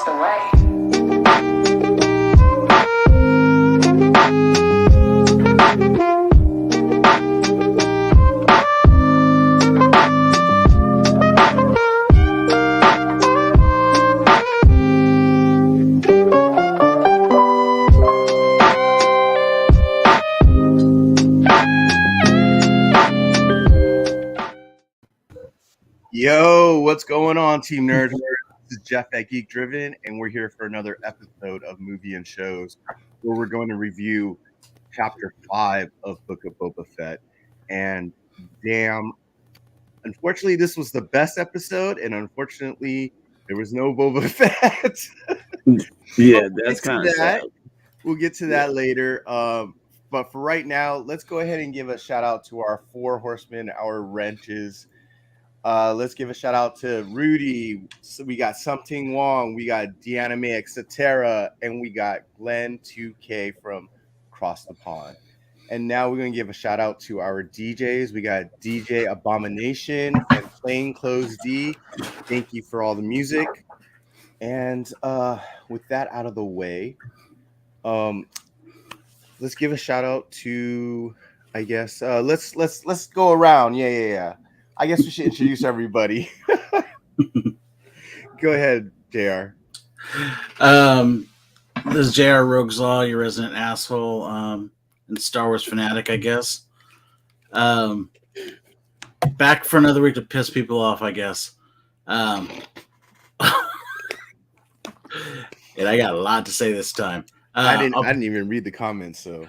the way. Yo, what's going on, Team Nerd? This is Jeff at Geek Driven, and we're here for another episode of Movie and Shows, where we're going to review Chapter 5 of Book of Bobba Fett. And damn, unfortunately, this was the best episode, and unfortunately, there was no Boba Fett. Yeah, that's kind of sad. We'll get to that later. But for right now, let's go ahead and give a shout out to our four horsemen, our wrenches. Let's give a shout out to Rudy. So we got Something Wong, we got Deanime Etc., and we got Glenn 2K from Across the Pond. And now we're gonna give a shout out to our DJs. We got DJ Abomination and Plainclothes D. Thank you for all the music. And with that out of the way, let's give a shout out to, I guess, let's go around. Yeah. I guess we should introduce everybody. Go ahead, JR. This is JR Rogue's Law, your resident asshole, and Star Wars fanatic, I guess. Back for another week to piss people off, I guess. And I got a lot to say this time. I didn't even read the comments, so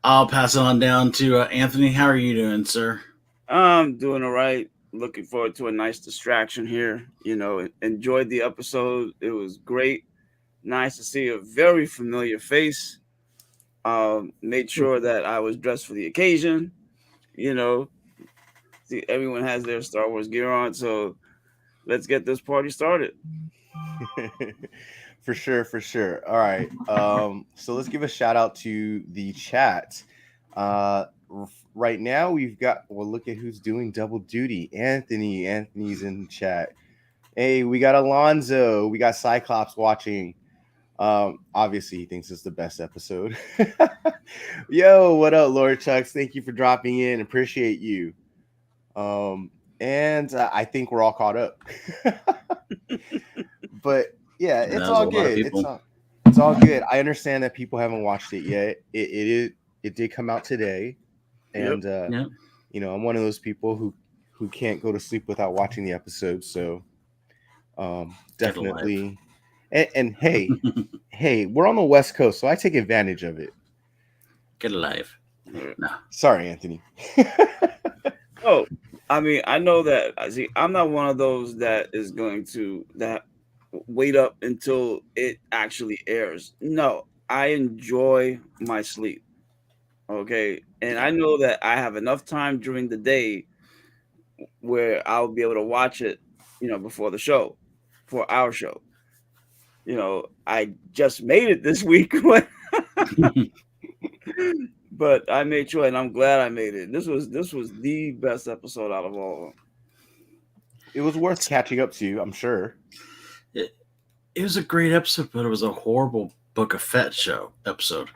I'll pass it on down to Anthony. How are you doing, sir? I'm doing all right. Looking forward to a nice distraction here. You know, enjoyed the episode. It was great. Nice to see a very familiar face. Made sure that I was dressed for the occasion. You know, see, everyone has their Star Wars gear on, so let's get this party started. For sure. All right. So let's give a shout out to the chat. Right now we've got, well, look at who's doing double duty. Anthony's in the chat. Hey, we got Alonzo, we got Cyclops watching. Obviously he thinks it's the best episode. Yo, what up, Lord Chucks? Thank you for dropping in. Appreciate you. And I think we're all caught up. But yeah, it's all good. It's all good. I understand that people haven't watched it yet. It did come out today. And you know, I'm one of those people who can't go to sleep without watching the episode. So definitely. And hey, we're on the West Coast, so I take advantage of it. Get alive. No. Sorry, Anthony. Oh, I mean, I know that. See, I'm not one of those that is going to wait up until it actually airs. No, I enjoy my sleep. Okay, and I know that I have enough time during the day where I'll be able to watch it, you know, before the show, for our show. You know, I just made it this week, but I made sure, and I'm glad I made it. This was the best episode out of all of them. It was worth catching up to, I'm sure. It was a great episode, but it was a horrible Book of Fett episode.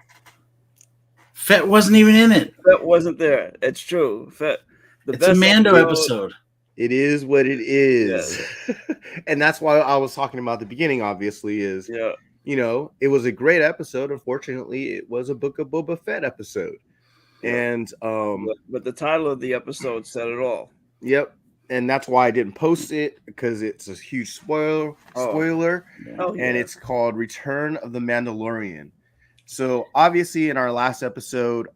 Fett wasn't even in it. Fett wasn't there. It's true. Fett. It's a Mando episode. It is what it is. Yeah. And that's why I was talking about the beginning, obviously, is, you know, it was a great episode. Unfortunately, it was a Book of Boba Fett episode. Yeah. And but the title of the episode said it all. Yep. And that's why I didn't post it, because it's a huge spoiler. Oh, yeah. And it's called Return of the Mandalorian. So obviously in our last episode,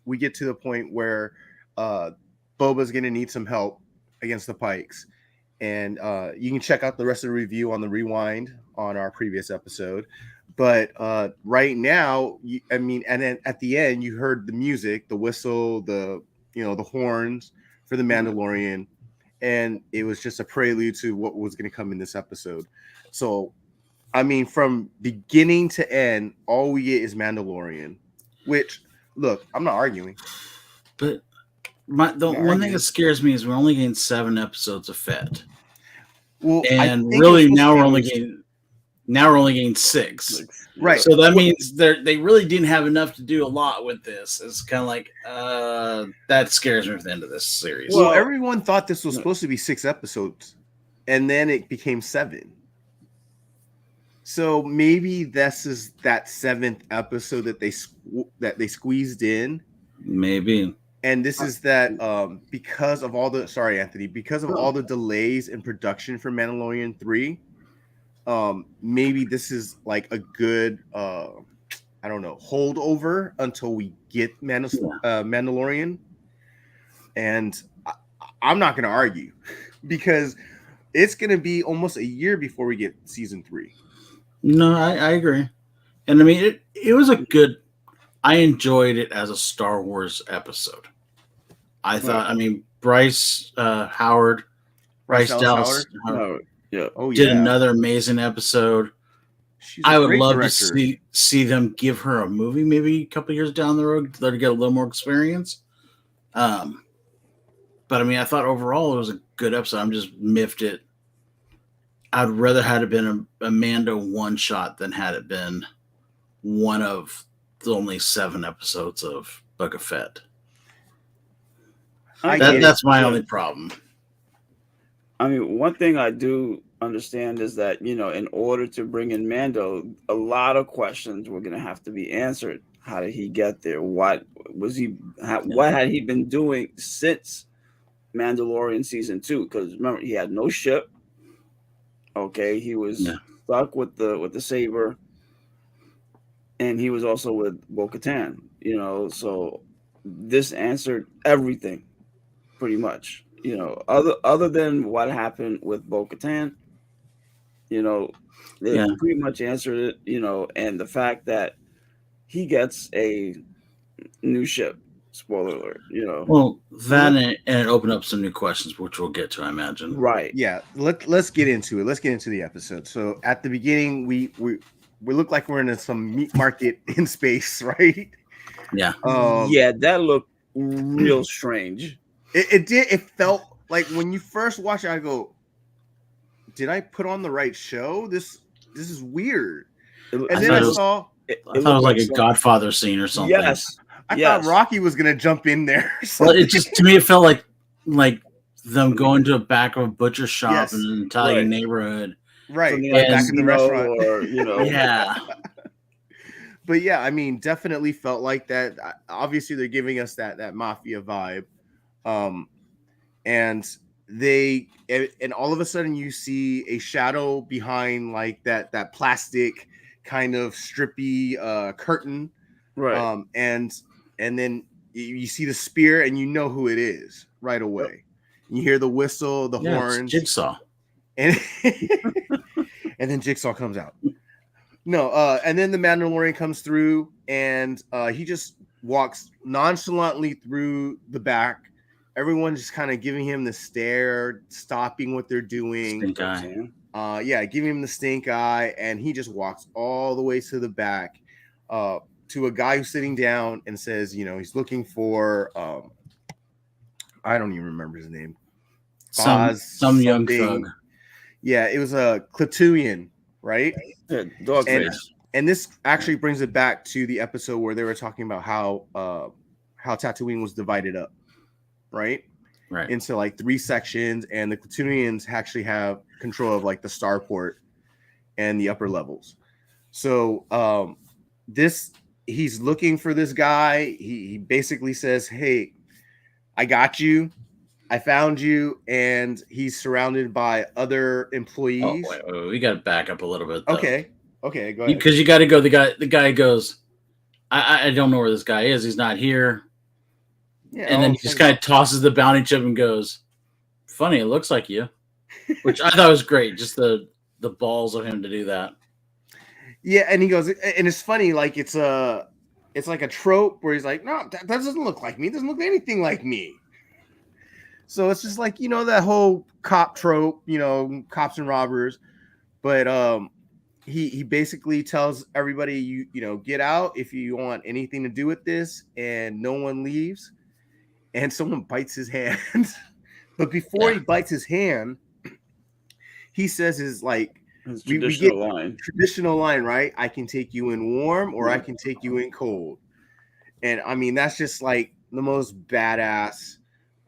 we get to the point where Boba's going to need some help against the Pikes. And you can check out the rest of the review on the rewind on our previous episode. But right now, and then at the end, you heard the music, the whistle, the horns for the Mandalorian. And it was just a prelude to what was going to come in this episode. So, I mean, from beginning to end, all we get is Mandalorian, which, look, I'm not arguing. But the one thing that scares me is we're only getting 7 episodes of Fett. Well, and really now we're only getting Now we're only getting 6. Right. So that means they really didn't have enough to do a lot with this. It's kind of like that scares me at the end of this series. Well, everyone thought this was supposed to be 6 episodes, and then it became 7. So maybe this is that 7th episode that they squeezed in. Maybe. And this is that because of all the delays in production for Mandalorian 3. Maybe this is like a good I don't know, holdover until we get Mandalorian. And I'm not going to argue because it's going to be almost a year before we get season 3. No, I agree. And I mean, it was a good, I enjoyed it as a Star Wars episode. I thought, I mean, Bryce Dallas Howard did another amazing episode. I would love to see them give her a movie maybe a couple years down the road, let her get a little more experience. But I mean, I thought overall it was a good episode. I'm just miffed it. I'd rather had it been a Mando one shot than had it been one of the only 7 episodes of Book of Fett. That's my only problem. I mean, one thing I do understand is that, you know, in order to bring in Mando, a lot of questions were going to have to be answered. How did he get there? What had he been doing since Mandalorian season 2? Because remember, he had no ship. Okay, he was stuck with the saber, and he was also with Bo-Katan. You know, so this answered everything, pretty much. You know, other than what happened with Bo-Katan, you know, they pretty much answered it. You know, and the fact that he gets a new ship. Spoiler alert, you know. Well, that and it opened up some new questions, which we'll get to, I imagine. Right. Yeah. Let's get into it. Let's get into the episode. So at the beginning, we look like we're in some meat market in space, right? Yeah. Yeah, that looked real strange. It did. It felt like when you first watch it, I go, "Did I put on the right show? This is weird." And then I thought it was like a Godfather scene or something. Yes. I thought Rocky was gonna jump in there. Well, it just to me it felt like them going to the back of a butcher shop in an Italian neighborhood, right? Like back in the restaurant, or you know, yeah. But yeah, I mean, definitely felt like that. Obviously, they're giving us that mafia vibe, and all of a sudden you see a shadow behind like that plastic kind of strippy curtain, right? And then you see the spear and you know who it is right away. You hear the whistle, the horns. Jigsaw. And and then Jigsaw comes out. No, and then the Mandalorian comes through and he just walks nonchalantly through the back. Everyone just kind of giving him the stare, stopping what they're doing. Stink eye. Giving him the stink eye, and he just walks all the way to the back. To a guy who's sitting down and says, you know, he's looking for, I don't even remember his name. Some young thug. Yeah, it was a Klatooinian, right? Yeah, dog face. And this actually brings it back to the episode where they were talking about how Tatooine was divided up, right? Right. Into like 3 sections, and the Klatooinians actually have control of like the starport and the upper levels. So he's looking for this guy. He basically says, "Hey, I got you. I found you," and he's surrounded by other employees. Oh, wait, we got to back up a little bit. Though. Okay, go ahead. Because you got to go. The guy goes, I don't know where this guy is. He's not here. Yeah, and then he just kind of tosses the bounty chip and goes, "Funny, it looks like you," which I thought was great. Just the balls of him to do that. Yeah, and he goes, and it's funny, like it's like a trope where he's like, "No, that doesn't look like me. It doesn't look anything like me." So it's just like, you know, that whole cop trope, you know, cops and robbers. But he basically tells everybody, you know, get out if you want anything to do with this, and no one leaves. And someone bites his hand. But before he bites his hand, he says his like we get traditional line, right? I can take you in warm, or I can take you in cold. And I mean, that's just like the most badass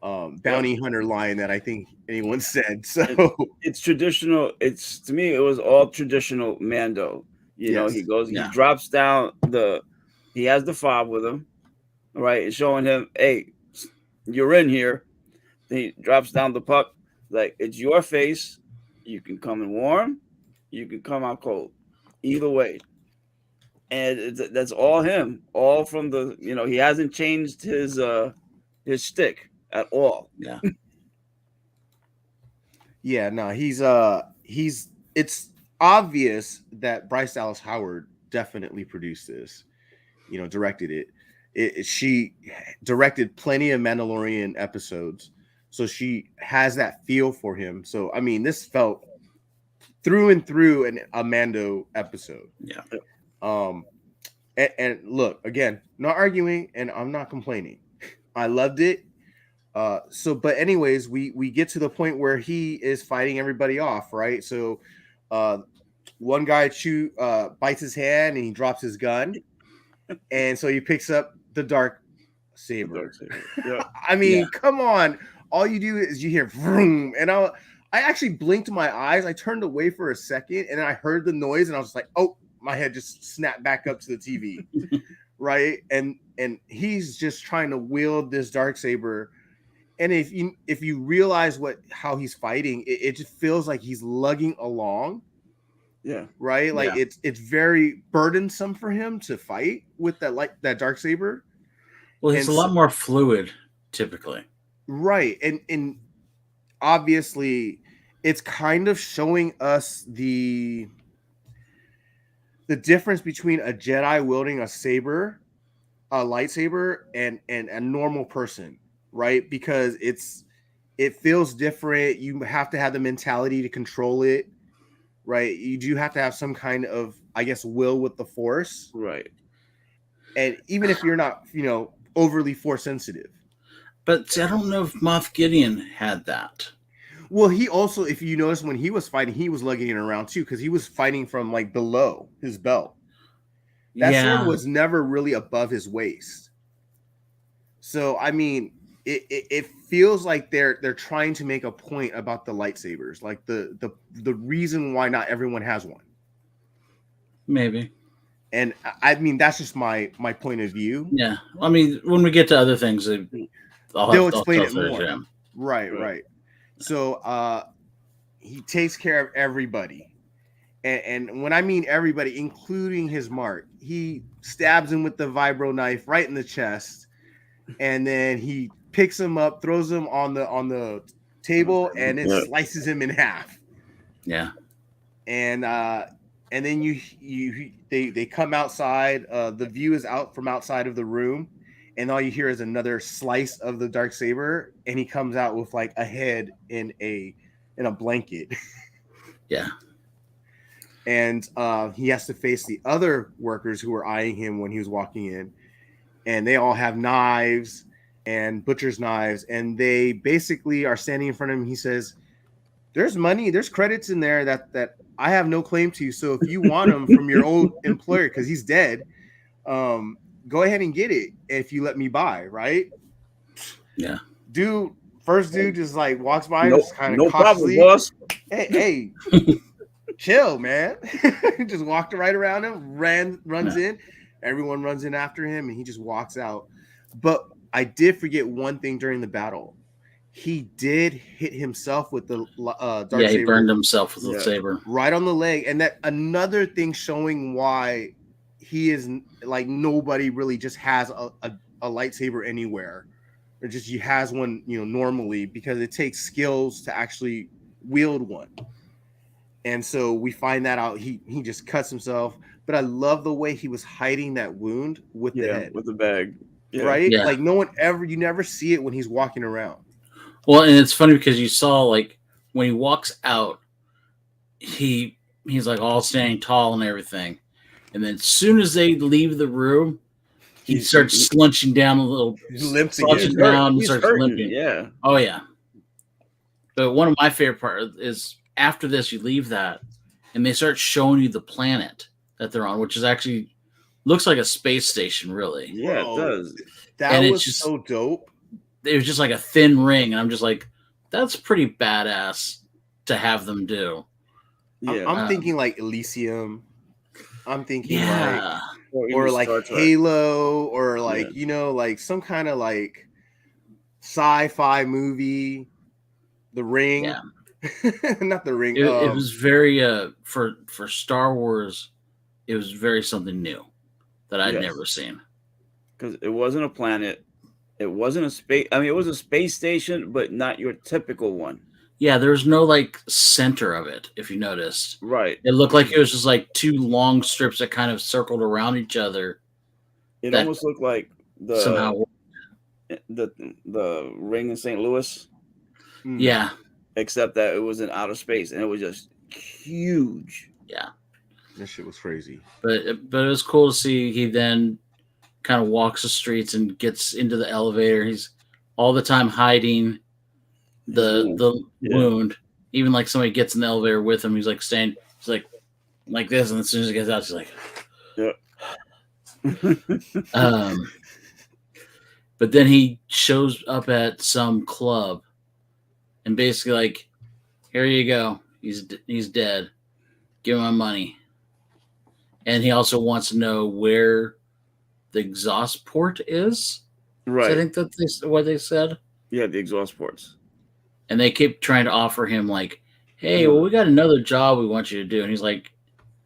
bounty hunter line that I think anyone said. So it's traditional. It's, to me, it was all traditional Mando. You know, he goes, he drops down he has the fob with him, right? It's showing him, hey, you're in here. Then he drops down the puck, like, it's your face. You can come in warm, you can come out cold. Either way. And that's all him. All from the, he hasn't changed his stick at all. Yeah. Yeah, no, he's it's obvious that Bryce Dallas Howard definitely produced this, directed it. She directed plenty of Mandalorian episodes, so she has that feel for him. So I mean, this felt through and through a Mando episode. Yeah. And look, again, not arguing, and I'm not complaining. I loved it. But anyways, we get to the point where he is fighting everybody off, right? So one guy bites his hand and he drops his gun, and so he picks up the dark saber. Yeah. I mean, come on. All you do is you hear vroom, and I actually blinked my eyes. I turned away for a second, and then I heard the noise, and I was like, oh, my head just snapped back up to the TV. Right? And he's just trying to wield this darksaber. And if you realize how he's fighting, it just feels like he's lugging along. Yeah. Right? Like it's very burdensome for him to fight with that darksaber. Well, he's a lot more fluid typically. Right. And obviously it's kind of showing us the difference between a Jedi wielding a lightsaber, and a normal person, right? Because it feels different. You have to have the mentality to control it, right? You do have to have some kind of, I guess, will with the Force, right? And even if you're not, overly Force sensitive. But see, I don't know if Moff Gideon had that. Well, he also, if you notice, when he was fighting, he was lugging it around too, because he was fighting from like below his belt. That sword was never really above his waist. So I mean, it feels like they're trying to make a point about the lightsabers, like the reason why not everyone has one. Maybe. And I mean, that's just my point of view. Yeah, I mean, when we get to other things, they'll explain it more. Right. So he takes care of everybody. And when I mean everybody, including his mark, he stabs him with the vibro knife right in the chest. And then he picks him up, throws him on the table, and it slices him in half. Yeah. And then they come outside. The view is out from outside of the room. And all you hear is another slice of the darksaber, and he comes out with like a head in a blanket. Yeah. And he has to face the other workers who were eyeing him when he was walking in, and they all have knives and butcher's knives, and they basically are standing in front of him. He says, "There's money, there's credits in there that I have no claim to. So if you want them from your old employer, because he's dead, go ahead and get it if you let me buy." Right? Yeah. First dude just like walks by, no, just kind of no problem, boss. Hey, chill, man. He just walked right around him, runs in. Everyone runs in after him, and he just walks out. But I did forget one thing during the battle. He did hit himself with the dark saber. He burned himself with the saber right on the leg, and that another thing showing why he is like nobody really just has a lightsaber anywhere, or just he has one, normally, because it takes skills to actually wield one. And so we find that out. He just cuts himself, but I love the way he was hiding that wound with the head, with the bag, right? Yeah. Like you never see it when he's walking around. Well, and it's funny because you saw like when he walks out, he's like all standing tall and everything, and then as soon as they leave the room, he starts slunching down a little, limping down, and starts hurting. limping. Yeah. Oh yeah. But one of my favorite parts is after this, you leave that, and they start showing you the planet that they're on, which is actually looks like a space station, really. Yeah, it does. That was just so dope. It was just like a thin ring, and I'm just like, that's pretty badass to have them do. Yeah, I'm thinking like Elysium. I'm thinking like or like Halo, or like like some kind of like sci-fi movie. The Ring. Yeah. Not The Ring. It was very for Star Wars, it was very something new that I'd never seen. Because it wasn't a planet. It wasn't a space. I mean, it was a space station, but not your typical one. Yeah, there's no like center of it, if you noticed. Right. It looked like it was just like two long strips that kind of circled around each other. It almost looked like the ring in St. Louis. Yeah. Except that it was in outer space and it was just huge. Yeah. This shit was crazy. But it was cool to see. He then kind of walks the streets and gets into the elevator. He's all the time hiding the wound. Even like somebody gets in the elevator with him, he's like staying, he's like this, and as soon as he gets out, he's like, but then he shows up at some club and basically like, here you go, he's dead, give him my money. And he also wants to know where the exhaust port is. Right. So I think that's what they said. Yeah, the exhaust ports. And they keep trying to offer him like, hey, well, we got another job we want you to do. And he's like,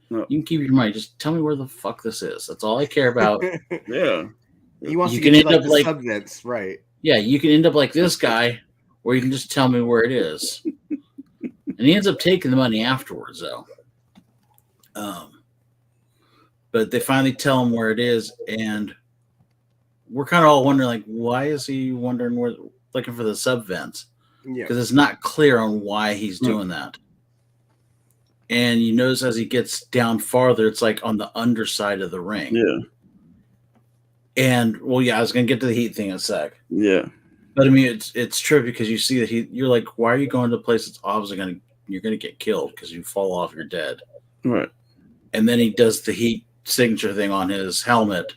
you can keep your money. Just tell me where the fuck this is. That's all I care about. Yeah. He wants to get like the subnets, right? Yeah, you can end up like this guy, or you can just tell me where it is. And he ends up taking the money afterwards, though. But they finally tell him where it is, and we're kind of all wondering, like, why is he wondering where, looking for the sub vents? Yeah, because it's not clear on why he's doing that. And you notice as he gets down farther, it's like on the underside of the ring. Yeah. And well, yeah, I was gonna get to the heat thing in a sec. Yeah. But I mean, it's true because you see that you're like, why are you going to a place that's obviously you're gonna get killed because you fall off, you're dead. Right. And then he does the heat signature thing on his helmet,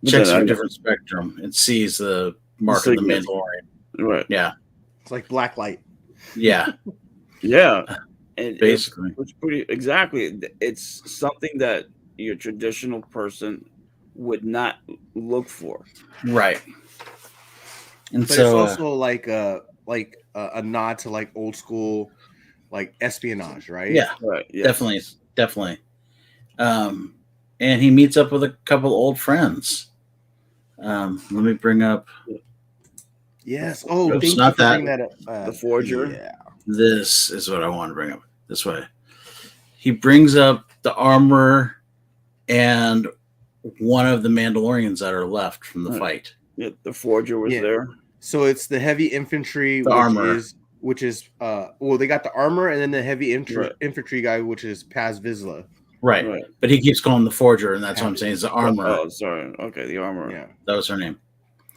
checks for a different spectrum, and sees the mark of the Mandalorian. Right. Yeah. It's like black light. Yeah. Yeah. And basically, it's pretty exactly. It's something that your traditional person would not look for. Right. And but so it's also like a nod to like old school like espionage, right? Yeah. Right. Yes. Definitely. And he meets up with a couple old friends. Let me bring up. Yes. Oh, Oops, thank you not for that. bringing that up. The Forger. Yeah. This is what I want to bring up. This way. He brings up the armor and one of the Mandalorians that are left from the fight. Yeah, the Forger was there. So it's the heavy infantry, which is well, they got the armor and then the heavy infantry guy, which is Paz Vizsla. Right. But he keeps calling the Forger, and that's what I'm saying. It's the armor. Oh, sorry. Okay, the armor. Yeah. That was her name.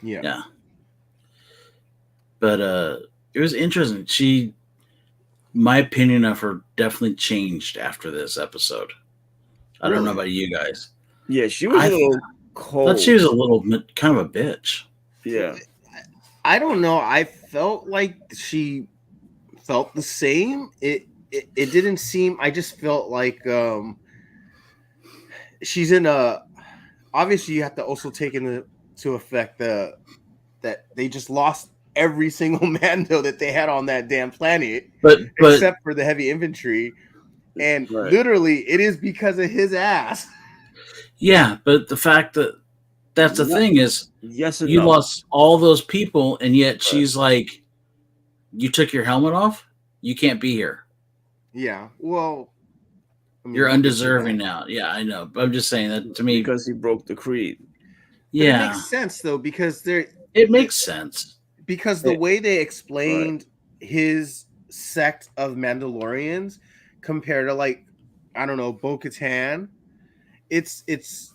Yeah. But it was interesting. My opinion of her definitely changed after this episode. I don't know about you guys. Yeah, she was a little cold. I thought she was a little kind of a bitch. Yeah. I don't know. I felt like she felt the same. It didn't seem. I just felt like she's in a. Obviously, you have to also take into effect that they just lost every single Mando that they had on that damn planet, but except for the heavy infantry, and literally, it is because of his ass. Yeah, but the fact that's the thing is, yes, you lost all those people, and yet she's like, you took your helmet off, you can't be here. Yeah, well, I mean, you're undeserving now. Yeah, I know, but I'm just saying that to me because he broke the creed. Yeah, it makes sense though because it makes sense because the way they explained his sect of Mandalorians compared to like I don't know Bo-Katan. It's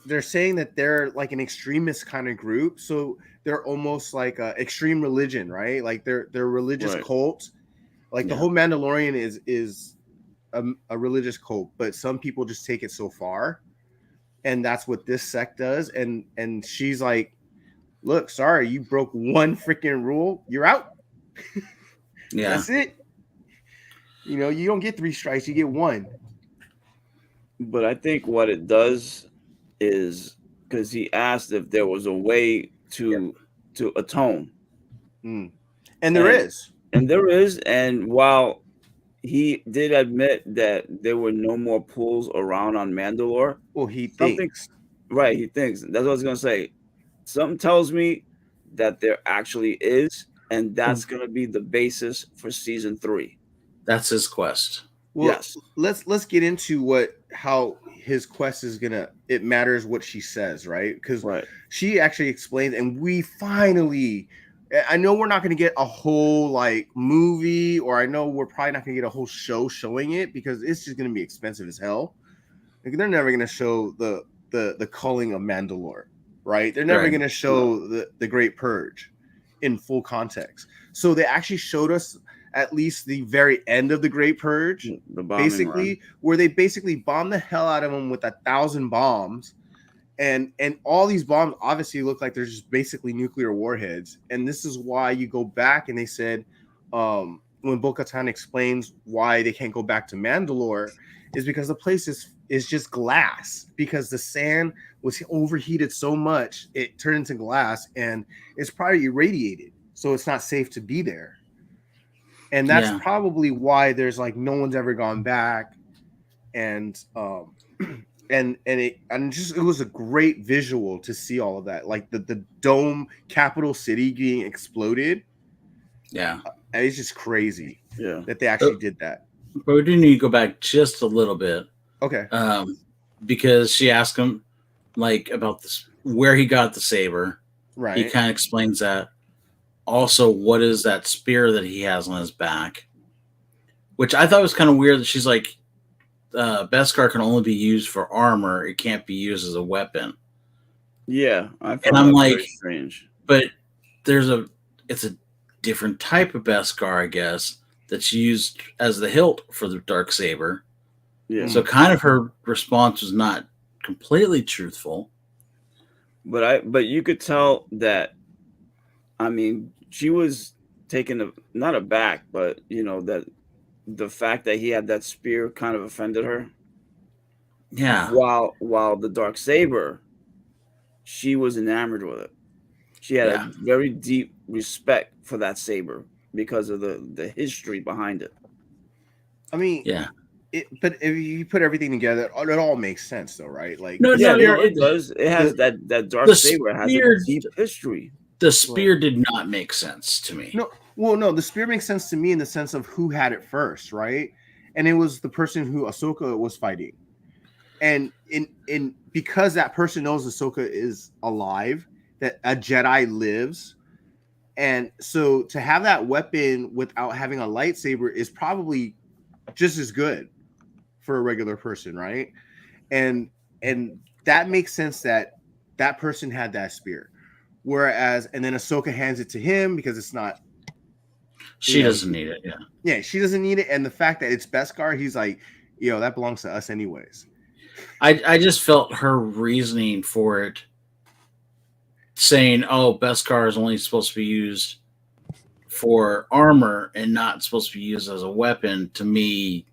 they're saying that they're like an extremist kind of group, so they're almost like a extreme religion, right? Like they're religious cult. Like the whole Mandalorian is a religious cult, but some people just take it so far, and that's what this sect does. And she's like, "Look, sorry, you broke one freaking rule. You're out. Yeah, that's it. You know, you don't get 3 strikes, you get 1." But I think what it does is because he asked if there was a way to atone, And there is. and there is. And while he did admit that there were no more pools around on Mandalore, Well, he something thinks. right. He thinks that's what I was gonna say. Something tells me that there actually is, and that's gonna be the basis for season 3. that's his quest. Well, Yes. let's get into how his quest is gonna. It matters what she says, right? Because Right. she actually explains, and we finally. I know we're not going to get a whole like movie, or I know we're probably not going to get a whole show showing it because it's just going to be expensive as hell. Like, they're never going to show the culling of Mandalore, right? They're never Right. going to show the Great Purge in full context. So they actually showed us at least the very end of the Great Purge, The bombing basically, run. where they basically bombed the hell out of them with 1,000 bombs. And all these bombs obviously look like they're just basically nuclear warheads. And this is why you go back and they said, when Bo-Katan explains why they can't go back to Mandalore, is because the place is just glass, because the sand was overheated so much it turned into glass, and it's probably irradiated, so it's not safe to be there. And that's probably why there's like no one's ever gone back. And it was a great visual to see all of that, like the dome capital city being exploded. Yeah, it's just crazy. Yeah, that they actually did that. But we do need to go back just a little bit. Okay. Because she asked him like about this, where he got the saber. Right. He kind of explains that. Also, what is that spear that he has on his back? Which I thought was kind of weird that she's like, Beskar can only be used for armor. It can't be used as a weapon. Yeah. And I'm like, strange. But it's a different type of Beskar, I guess, that's used as the hilt for the Darksaber. Yeah. So kind of her response was not completely truthful. But you could tell that, I mean, she was taken not aback, but that the fact that he had that spear kind of offended her. Yeah. While the Darksaber, she was enamored with it. She had a very deep respect for that saber because of the history behind it. I mean, yeah. But if you put everything together, it all makes sense, though, right? Like, it does. It has that Darksaber has a deep history. The spear did not make sense to me. No, the spear makes sense to me in the sense of who had it first, right? And it was the person who Ahsoka was fighting, and in because that person knows Ahsoka is alive, that a Jedi lives, and so to have that weapon without having a lightsaber is probably just as good for a regular person, right? And that makes sense that person had that spear, whereas and then Ahsoka hands it to him because it's not. She doesn't need it. Yeah, she doesn't need it, and the fact that it's Beskar, he's like, that belongs to us anyways. I just felt her reasoning for it, saying, "Oh, Beskar is only supposed to be used for armor and not supposed to be used as a weapon." To me,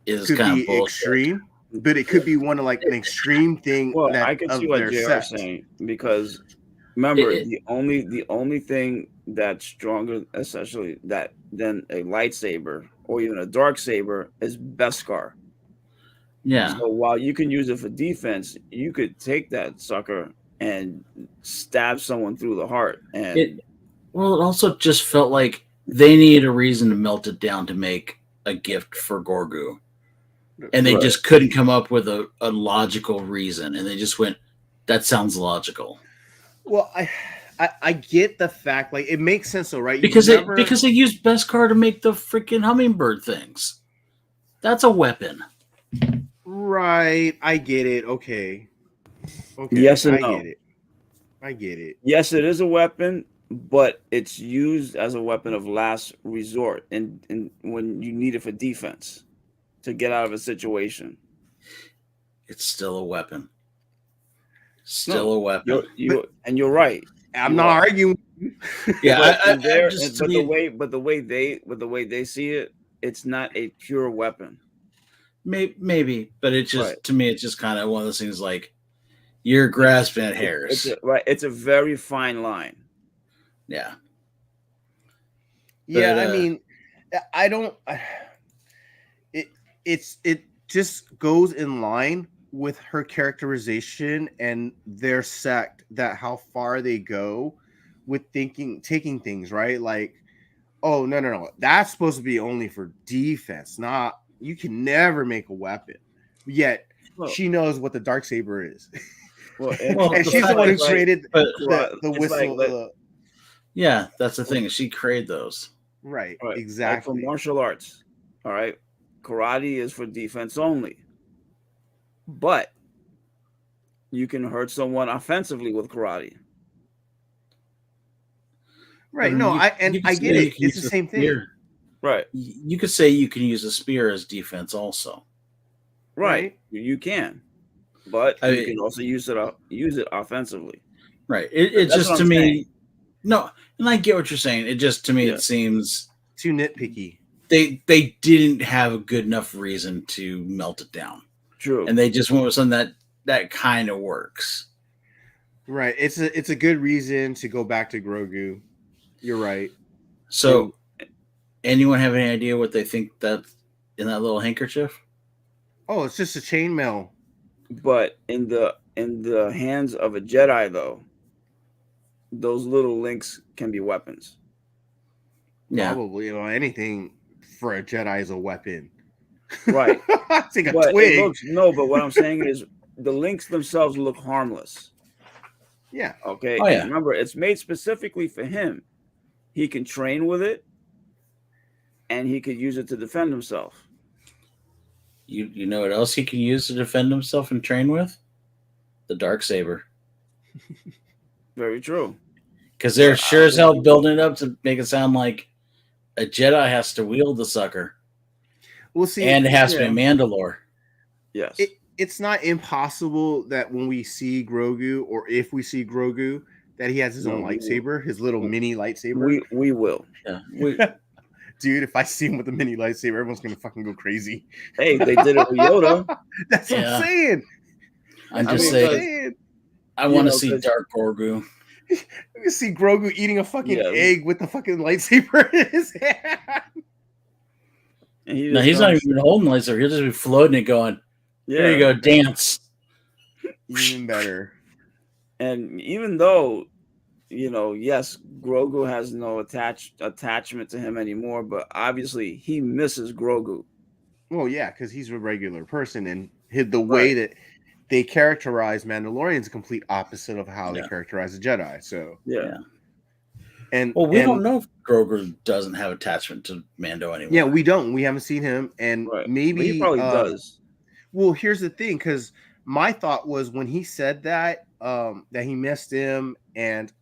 is kind of bullshit. Extreme, but it could be one of like an extreme thing. Well, I can see what JR is saying, because remember, the only thing that's stronger, essentially, than a lightsaber or even a Darksaber is Beskar. Yeah. So while you can use it for defense, you could take that sucker and stab someone through the heart. And it also just felt like they needed a reason to melt it down to make a gift for Grogu. And they just couldn't come up with a logical reason. And they just went, that sounds logical. Well, I get the fact, like, it makes sense though, right? Because they used Beskar to make the freaking hummingbird things. That's a weapon. Right. I get it. Okay. Yes and no. I get it. Yes, it is a weapon, but it's used as a weapon of last resort and when you need it for defense. to get out of a situation. It's still a weapon. Still a weapon. You're right. I'm not arguing. Yeah, but the way they see it, it's not a pure weapon. Maybe, but it just to me, it's just kind of one of those things like you're grasping at hairs. It's a very fine line. Yeah. Yeah, but, I mean, I don't. It just goes in line with her characterization and their sect, that how far they go with taking things, right? Like, oh no, that's supposed to be only for defense, not, you can never make a weapon. Yet she knows what the Darksaber is. And she's the one who created the whistle. Yeah, that's the thing. She created those. Right. Exactly. Like for martial arts, all right, karate is for defense only. But you can hurt someone offensively with karate. Right. No, I get it. It's the same thing. Right. You could say you can use a spear as defense also. Right. You can. But you can also use it offensively. Right. It just to me saying. No, and I get what you're saying. It just to me it seems too nitpicky. They didn't have a good enough reason to melt it down. True. And they just went with something that kind of works. Right. It's a good reason to go back to Grogu. You're right. So anyone have any idea what they think that's in that little handkerchief? Oh, it's just a chainmail. But in the hands of a Jedi, though, those little links can be weapons. Yeah. Probably, anything for a Jedi is a weapon. Right. Take a twig. But what I'm saying is the links themselves look harmless. Yeah. Okay. Oh, yeah. Remember, it's made specifically for him. He can train with it, and he could use it to defend himself. You know what else he can use to defend himself and train with? The Darksaber. Very true. Because they're sure as hell building it up to make it sound like a Jedi has to wield the sucker. We'll see. And it has to be a Mandalore. Yes. It's not impossible that when we see Grogu, or if we see Grogu, that he has his own lightsaber, his little mini lightsaber. We will. Yeah. Dude, if I see him with a mini lightsaber, everyone's gonna fucking go crazy. Hey, they did it with Yoda. That's what I'm saying. I'm just saying. I want to see Dark Grogu. You can see Grogu eating a fucking egg with the fucking lightsaber in his hand. No, he's not even holding the lightsaber. He'll just be floating it, going, "There you go, dance." Even better. And even though, yes, Grogu has no attachment to him anymore, but obviously he misses Grogu. Well, yeah, because he's a regular person, and the way that they characterize Mandalorian is a complete opposite of how they characterize the Jedi. So and we don't know if Grogu doesn't have attachment to Mando anymore. Yeah, we don't. We haven't seen him, and maybe but he probably does. Well, here's the thing, because my thought was when he said that he missed him, and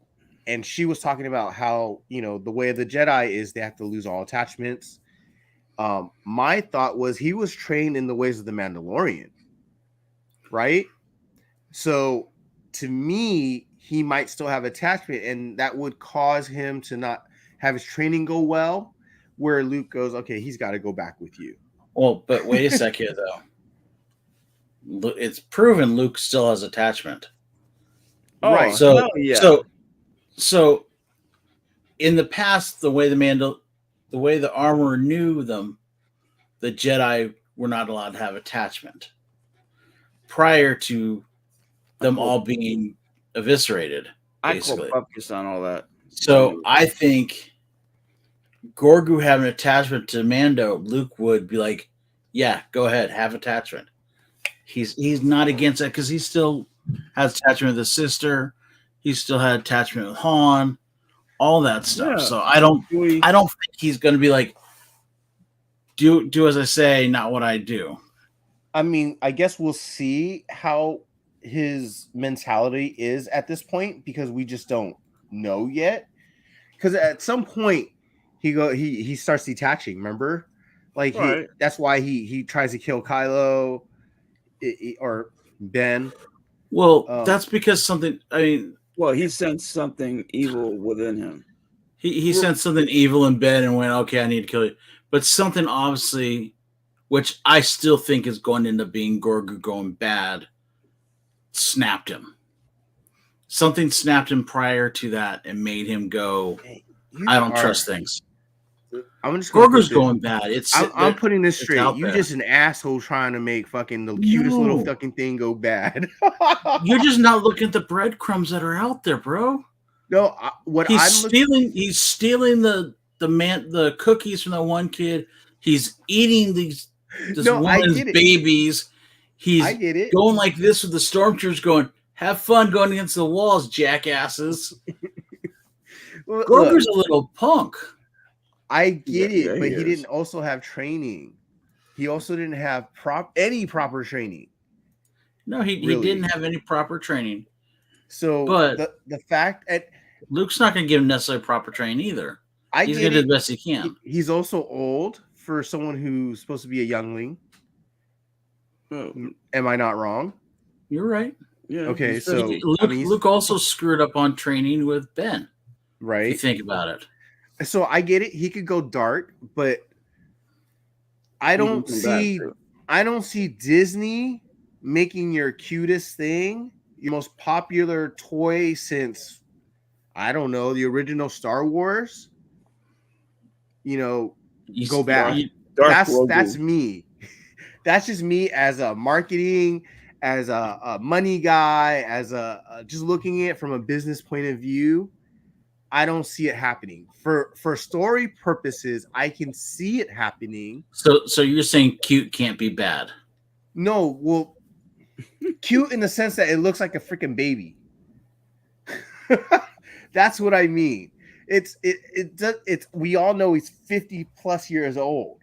she was talking about how the way of the Jedi is they have to lose all attachments. My thought was he was trained in the ways of the Mandalorian, right? So to me, he might still have attachment, and that would cause him to not have his training go well. Where Luke goes, okay, he's got to go back with you. Well, but wait a sec here, though. It's proven Luke still has attachment. Right. So in the past, the way the armor knew them, the Jedi were not allowed to have attachment prior to them all being eviscerated. Basically. I call focus on all that. So I think Grogu having attachment to Mando, Luke would be like, "Yeah, go ahead, have attachment." He's not against that because he still has attachment with his sister. He still had attachment with Han, all that stuff. Yeah. So I don't think he's going to be like, do as I say, not what I do. I mean, I guess we'll see how his mentality is at this point, because we just don't know yet. Because at some point he starts detaching. Remember, Like that's why he tries to kill Kylo or Ben. Well, that's because something. I mean, he sensed something evil within him. He sensed something evil in Ben and went, okay, I need to kill you. But something obviously, which I still think is going to end up being Grogu going bad, snapped him. Something snapped him prior to that and made him go, I don't trust things. I'm just Grogu's going bad. I'm putting this straight. You just an asshole trying to make fucking the cutest little fucking thing go bad. You're just not looking at the breadcrumbs that are out there, bro. No, he's stealing the cookies from that one kid. He's eating this woman's babies. He's going like this with the stormtroopers going, have fun going against the walls, jackasses. Grogu's a little punk. I get it, but he didn't also have training. He also didn't have any proper training. No, he didn't have any proper training. So, but the fact that Luke's not going to give him necessarily proper training either. He's going to do the best he can. He's also old for someone who's supposed to be a youngling. Am I not wrong? You're right. Yeah. Okay, so Luke also screwed up on training with Ben. Right. If you think about it. So I get it. He could go dark, but I don't see Disney making your cutest thing, your most popular toy since, I don't know, the original Star Wars. Go back. That's me. That's just me as a marketing, as a money guy, as just looking at it from a business point of view. I don't see it happening. For story purposes, I can see it happening. So you're saying cute can't be bad? No, well, cute in the sense that it looks like a freaking baby. That's what I mean. It's we all know he's 50 plus years old,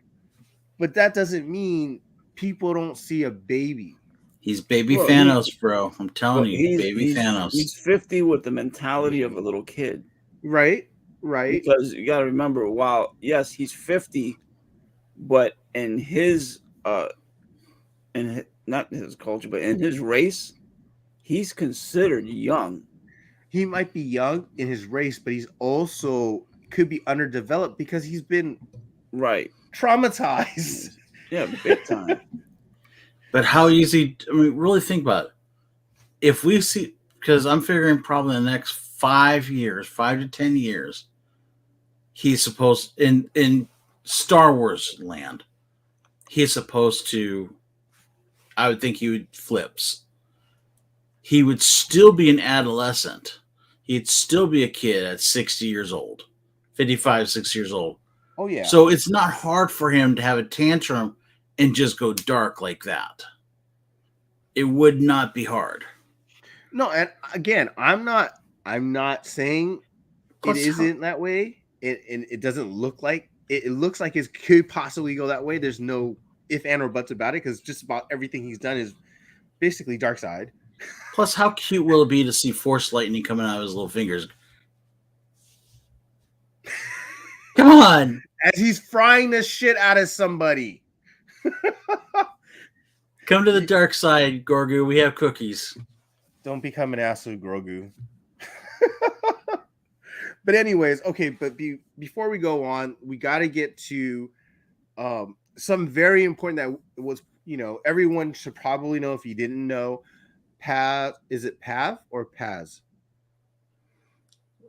but that doesn't mean people don't see a baby. He's baby Thanos, bro. I'm telling you, baby Thanos. He's 50 with the mentality of a little kid. Right. Because you got to remember, while yes, he's 50, but in his not his culture, but in his race, he's considered young. He might be young in his race, but he's also could be underdeveloped because he's been traumatized. Yeah, big time. But how easy? I mean, really think about it. If we see, because I'm figuring probably in the next 5 to 10 years, he's supposed in Star Wars land, he's supposed to. I would think he would flips. He would still be an adolescent. He'd still be a kid at 60 years old, 55, 60 years old. Oh yeah. So it's not hard for him to have a tantrum and just go dark like that. It would not be hard. No, and again, I'm not saying it isn't that way. It doesn't look like it looks like it could possibly go that way. There's no if and or buts about it because just about everything he's done is basically dark side. Plus, how cute will it be to see force lightning coming out of his little fingers? Come on. As he's frying the shit out of somebody. Come to the dark side, Grogu. We have cookies. Don't become an asshole, Grogu. But anyways, okay, but before we go on, we got to get to some very important that was, everyone should probably know if you didn't know. Pav, is it Pav or Paz?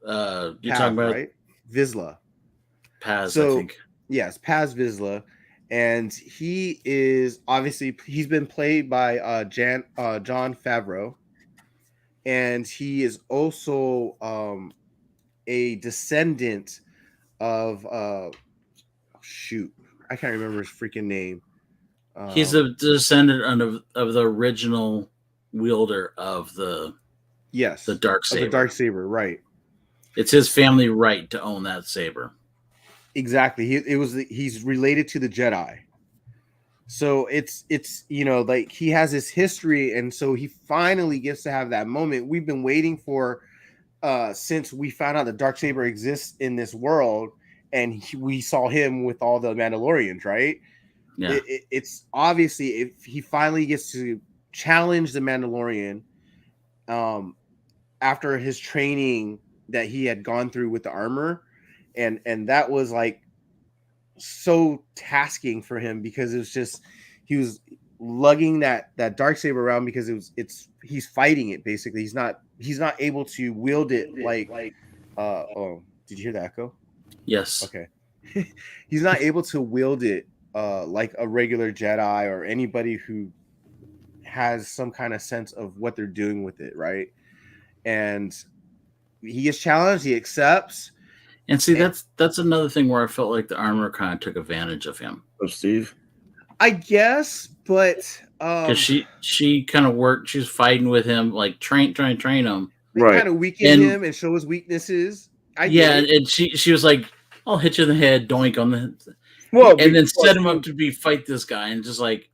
You're talking about right? Vizsla. Paz, I think. Yes, Paz Vizsla. And he is obviously he's been played by Jon Favreau. And he is also a descendant of I can't remember his freaking name. He's a descendant of the original wielder of the dark saber. The dark saber, right? It's his family right to own that saber. Exactly. He's related to the Jedi. So it's like he has his history, and so he finally gets to have that moment we've been waiting for since we found out the dark saber exists in this world, and we saw him with all the Mandalorians, right? Yeah. It's obviously if he finally gets to challenge the Mandalorian, after his training that he had gone through with the armor, and that was like so tasking for him because it was just he was lugging that darksaber around because he's fighting it basically. He's not able to wield it like oh, did you hear the echo? Yes. Okay. He's not able to wield it like a regular Jedi or anybody who has some kind of sense of what they're doing with it, right? And he gets challenged, he accepts. And see, that's another thing where I felt like the armor kind of took advantage of him. Of Steve? I guess, but because she kind of worked, she was fighting with him, like train him. Right. Kind of weaken him and show his weaknesses. And she was like, I'll hit you in the head, doink on the and then set him up to fight this guy, and just like,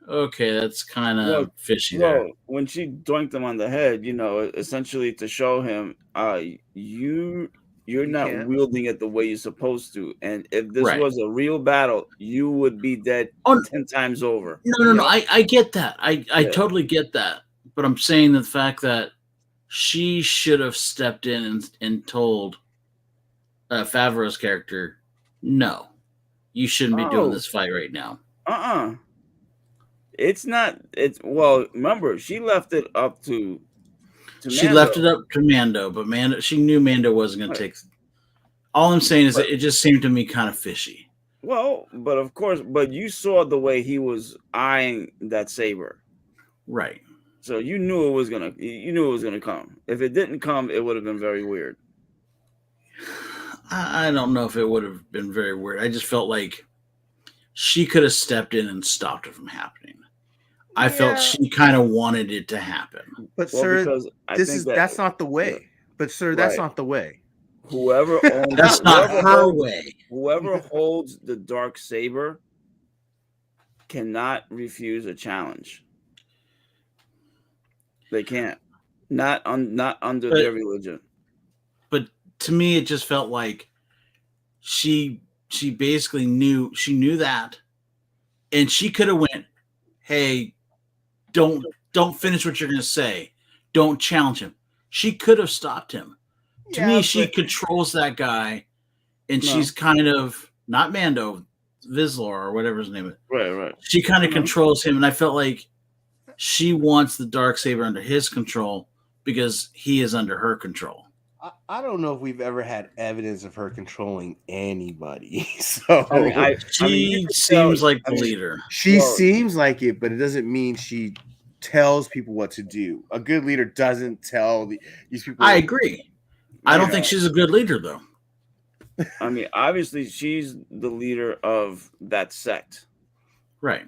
okay, that's kind of fishy there. When she doinked him on the head, essentially to show him, you're not wielding it the way you're supposed to. And if this was a real battle, you would be dead 10 times over. No. I get that. I totally get that. But I'm saying the fact that she should have stepped in and told Favreau's character, no, you shouldn't be doing this fight right now. It's not. Remember, she left it up to she Mando. left it up to Mando, but she knew Mando wasn't going to take. All I'm saying is that it just seemed to me kind of fishy. Well, but of course, you saw the way he was eyeing that saber, right? So you knew it was gonna come. If it didn't come, it would have been very weird. I don't know if it would have been very weird. I just felt like she could have stepped in and stopped it from happening. I felt she kind of wanted it to happen. But sir, that's not the way. Yeah. But sir, that's not the way. Whoever owns that's not her way. Whoever holds the dark saber cannot refuse a challenge. They can't. Not under their religion. But to me, it just felt like she basically knew that, and she could have went, "Hey, don't finish what you're going to say. Don't challenge him." She could have stopped him. To me, she controls that guy, and she's kind of not Mando, Vizsla or whatever his name is. Right. She kind of controls him, and I felt like she wants the darksaber under his control because he is under her control. I don't know if we've ever had evidence of her controlling anybody. So she seems like the leader. She seems like it, but it doesn't mean she tells people what to do. A good leader doesn't tell these people. I agree. I don't think she's a good leader, though. I mean, obviously, she's the leader of that sect. Right.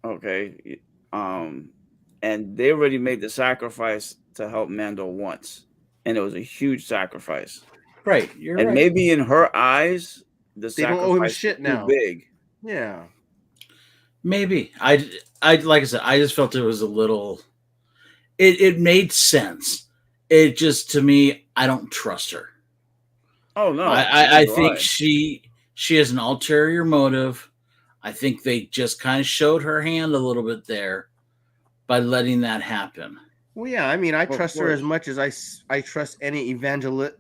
Okay. And they already made the sacrifice to help Mando once. And it was a huge sacrifice. Right. You're right. And maybe in her eyes, the they sacrifice don't owe him shit now. Too big. Yeah. Maybe. I like I said, I just felt it was a little. It made sense. It just, to me, I don't trust her. Oh no! I think she has an ulterior motive. I think they just kind of showed her hand a little bit there by letting that happen. Well, yeah, I mean, I trust her as much as I trust any evangelical.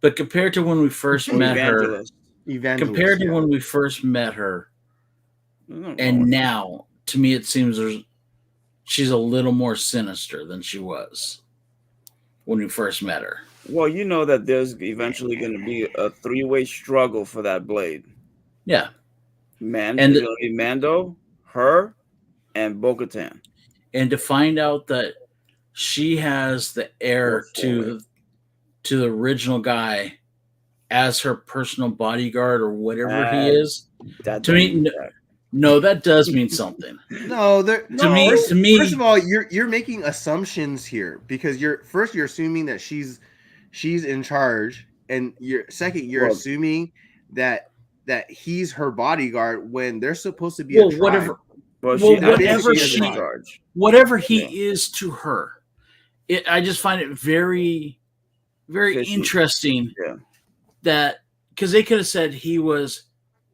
But compared to when we first met her, and now, to me, it seems she's a little more sinister than she was when we first met her. Well, you know that there's eventually going to be a 3-way struggle for that blade. Yeah. Mando, her, and Bo-Katan. And to find out that she has the heir to the original guy as her personal bodyguard or whatever he is, to me, no, that does mean something. To me, first of all, you're making assumptions here because you're assuming that she's in charge, and you're assuming that he's her bodyguard when they're supposed to be a tribe. Whatever he is to her, I just find it very, very interesting that because they could have said he was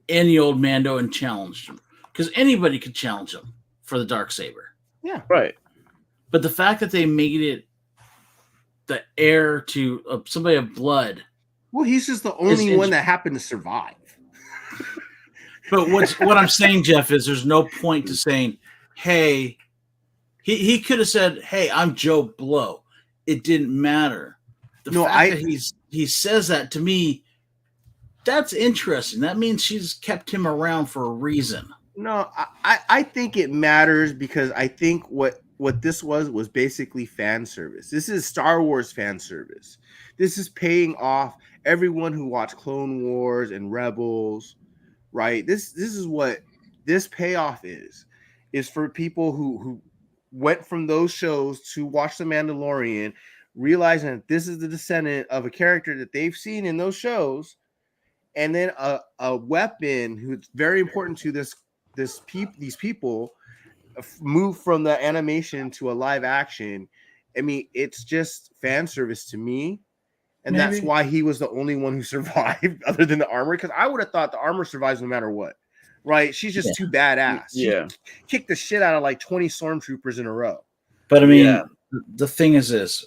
any old Mando and challenged him, because anybody could challenge him for the Darksaber. Yeah, right. But the fact that they made it the heir to somebody of blood. Well, he's just the only one that happened to survive. But what I'm saying, Jeff, is there's no point to saying, hey, he could have said, hey, I'm Joe Blow. It didn't matter. The fact that he says that to me, that's interesting. That means she's kept him around for a reason. No, I think it matters because I think what this was basically fan service. This is Star Wars fan service. This is paying off everyone who watched Clone Wars and Rebels, right? This is what this payoff is for people who went from those shows to watch The Mandalorian, realizing that this is the descendant of a character that they've seen in those shows, and then a weapon who's very important to these people move from the animation to a live action. I mean, it's just fan service to me. And that's why he was the only one who survived other than the armor. Because I would have thought the armor survives no matter what. Right? She's just too badass. She kicked the shit out of like 20 stormtroopers in a row. But I mean, the thing is this.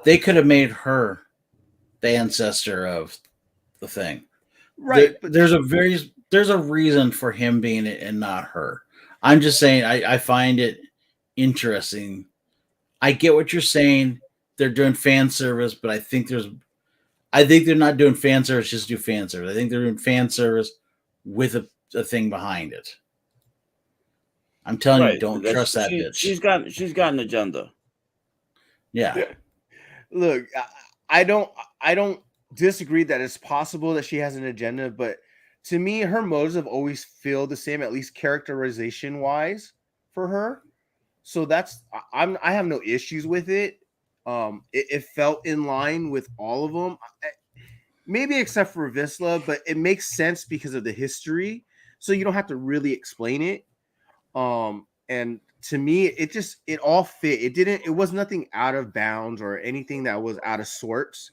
They could have made her the ancestor of the thing. Right. There's a reason for him being it and not her. I'm just saying I find it interesting. I get what you're saying. They're doing fan service, but I think they're not doing fan service just to do fan service. I think they're doing fan service with a thing behind it. I'm telling you, don't trust that bitch. She's got an agenda. Yeah. Look, I don't disagree that it's possible that she has an agenda, but to me, her motives have always feel the same, at least characterization wise, for her. So I have no issues with it. It felt in line with all of them, maybe except for Vizsla, but it makes sense because of the history. So you don't have to really explain it. And to me, it all fit. It was nothing out of bounds or anything that was out of sorts.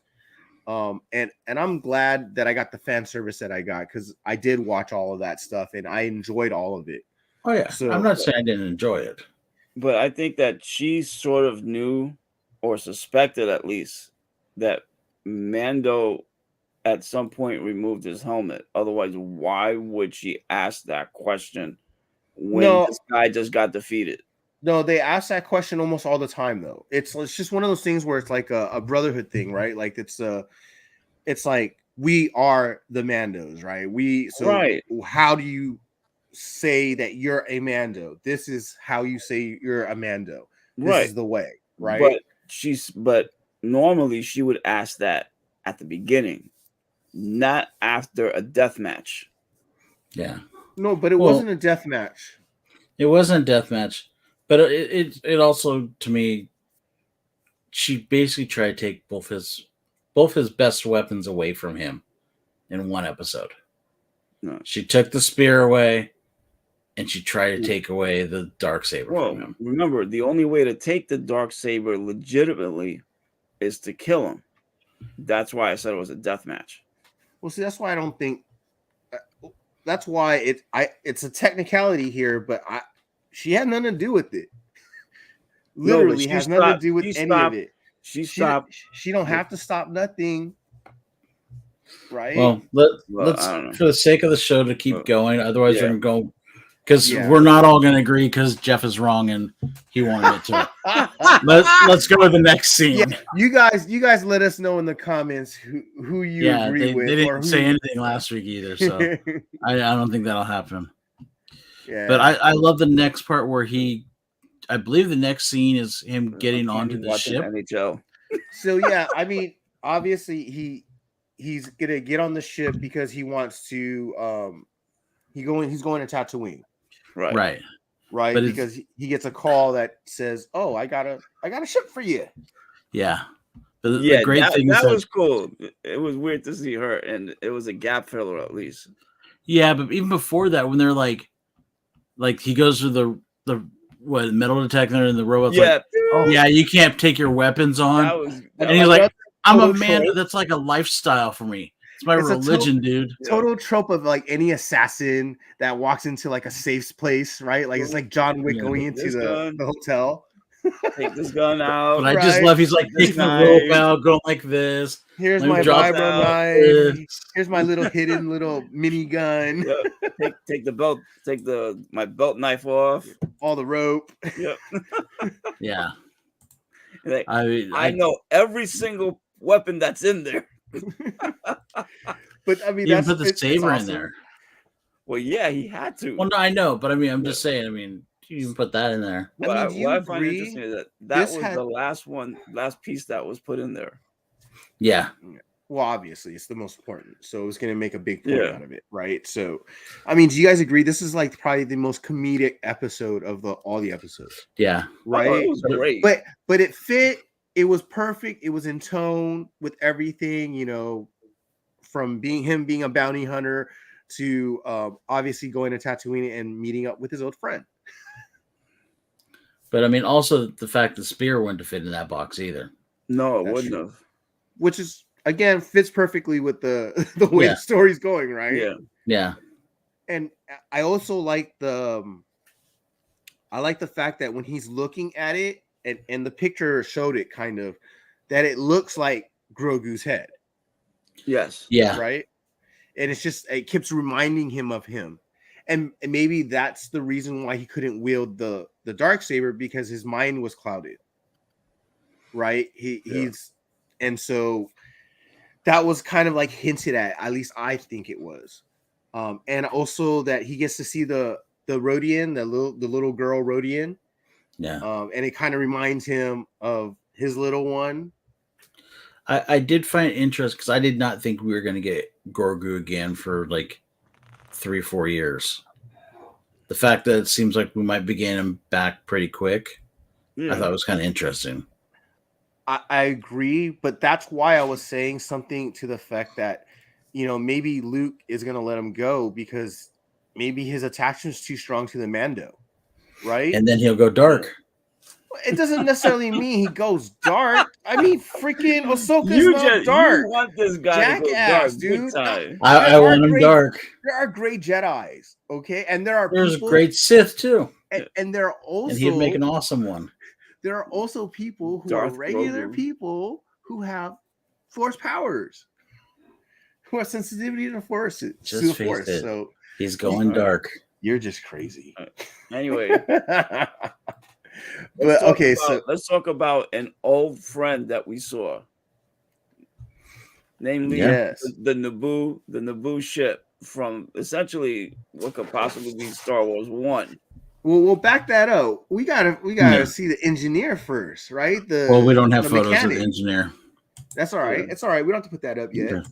And I'm glad that I got the fan service that I got, because I did watch all of that stuff and I enjoyed all of it. Oh yeah. So, I'm not saying I didn't enjoy it, but I think that she sort of knew or suspected at least that Mando at some point removed his helmet. Otherwise, why would she ask that question when this guy just got defeated? No, they ask that question almost all the time, though. It's just one of those things where it's like a brotherhood thing, right? Like it's like we are the Mandos, right? How do you say that you're a Mando? This is how you say you're a Mando. This is the way, right? But normally she would ask that at the beginning, not after a death match. Yeah. No, but it wasn't a death match. It wasn't a death match. But it also, to me, she basically tried to take both his best weapons away from him in one episode. No. She took the spear away, and she tried to take away the Darksaber from him. Remember, the only way to take the Darksaber legitimately is to kill him. That's why I said it was a death match. Well, see, that's why I don't think. That's why it's a technicality here, but she had nothing to do with it. Literally has nothing to do with any of it. She stopped. She don't have to stop nothing. Right. Well, let's for the sake of the show to keep going. Otherwise, we're going to go because we're not all going to agree because Jeff is wrong and he wanted it to. let's go to the next scene. Yeah, you guys let us know in the comments who you agree with. They didn't say anything last week either, so I don't think that'll happen. Yeah. But I love the next part where I believe the next scene is him getting onto the ship. NHL. So yeah, I mean, obviously he's gonna get on the ship because he wants to he's going to Tatooine. Right. But because he gets a call that says, "Oh, I got a ship for you." Yeah. But the great thing that was cool. It was weird to see her, and it was a gap filler at least. Yeah, but even before that, when they're like he goes to the metal detector and the robot's you can't take your weapons on. And he's like, I'm a man. That's like a lifestyle for me. It's my religion, dude. Total trope of like any assassin that walks into like a safe place, right? Like it's like John Wick going into the hotel. Take this gun out. But I just love he's like taking the rope out, going like this. Here's my vibro knife. Here's my little hidden little mini gun. Take the belt. Take my belt knife off. All the rope. Yep. Yeah. Like, I know every single weapon that's in there. But I mean, you put the saber in there. Well, yeah, he had to. Well, no, I know, but I mean, I'm just saying. I mean, you even put that in there. What I find interesting is that was the last piece that was put in there. Yeah. Well, obviously, it's the most important, so it was going to make a big point out of it, right? So, I mean, do you guys agree? This is like probably the most comedic episode of all the episodes. Yeah. Right. It was great. But it fit. It was perfect. It was in tone with everything. You know, from being a bounty hunter to obviously going to Tatooine and meeting up with his old friend. But I mean, also the fact the spear wouldn't fit in that box either. No, it wouldn't have. Which is again fits perfectly with the way the story's going, right? Yeah, yeah. And I also like the fact that when he's looking at it, and the picture showed it kind of that it looks like Grogu's head. Yes. Yeah. Right. And it keeps reminding him of him. And maybe that's the reason why he couldn't wield the Darksaber, because his mind was clouded. Right? And so that was kind of like hinted at least I think it was. And also that he gets to see the Rodian, the little girl Rodian. Yeah. And it kind of reminds him of his little one. I did find it interesting because I did not think we were going to get Grogu again for like 3-4 years. The fact that it seems like we might be getting him back pretty quick, I thought was kind of interesting. I agree, but that's why I was saying something to the fact that, you know, maybe Luke is going to let him go because maybe his attachment's too strong to the Mando, right? And then he'll go dark. It doesn't necessarily mean he goes dark. I mean, freaking Ahsoka's not dark. You want this guy to go dark, dude. I want him dark. There are great Jedis, okay? And there's great Sith too. And there are also, and he'd make an awesome one. There are also people who are regular people who have Force powers, who have sensitivity to the Force. Just face it. So he's going dark. You're just crazy. Anyway. Let's talk about an old friend that we saw, namely the Naboo ship from essentially what could possibly be Star Wars 1. Well, we'll back that up. We gotta see the engineer first, right? We don't have photos mechanic of the engineer. That's all right. Yeah. It's all right. We don't have to put that up yet. Okay.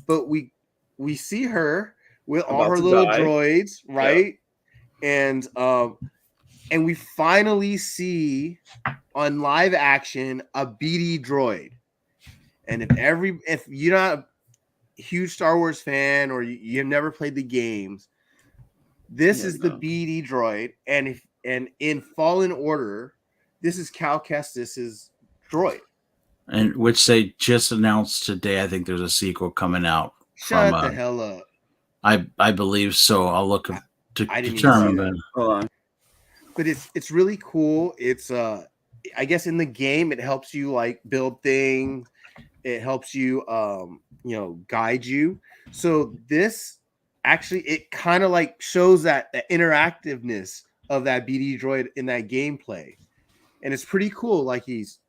But we see her with all her little droids, right? Yeah. And we finally see on live action a BD droid. And if you're not a huge Star Wars fan or you've never played the games, this is the BD droid. And in Fallen Order, this is Cal Kestis's droid. And which they just announced today. I think there's a sequel coming out. Shut the hell up. I believe so. I'll look to determine. Hold on. But it's really cool. It's I guess in the game it helps you like build things. It helps you guide you. So this actually it kind of like shows that the interactiveness of that BD droid in that gameplay. And it's pretty cool. Like he's,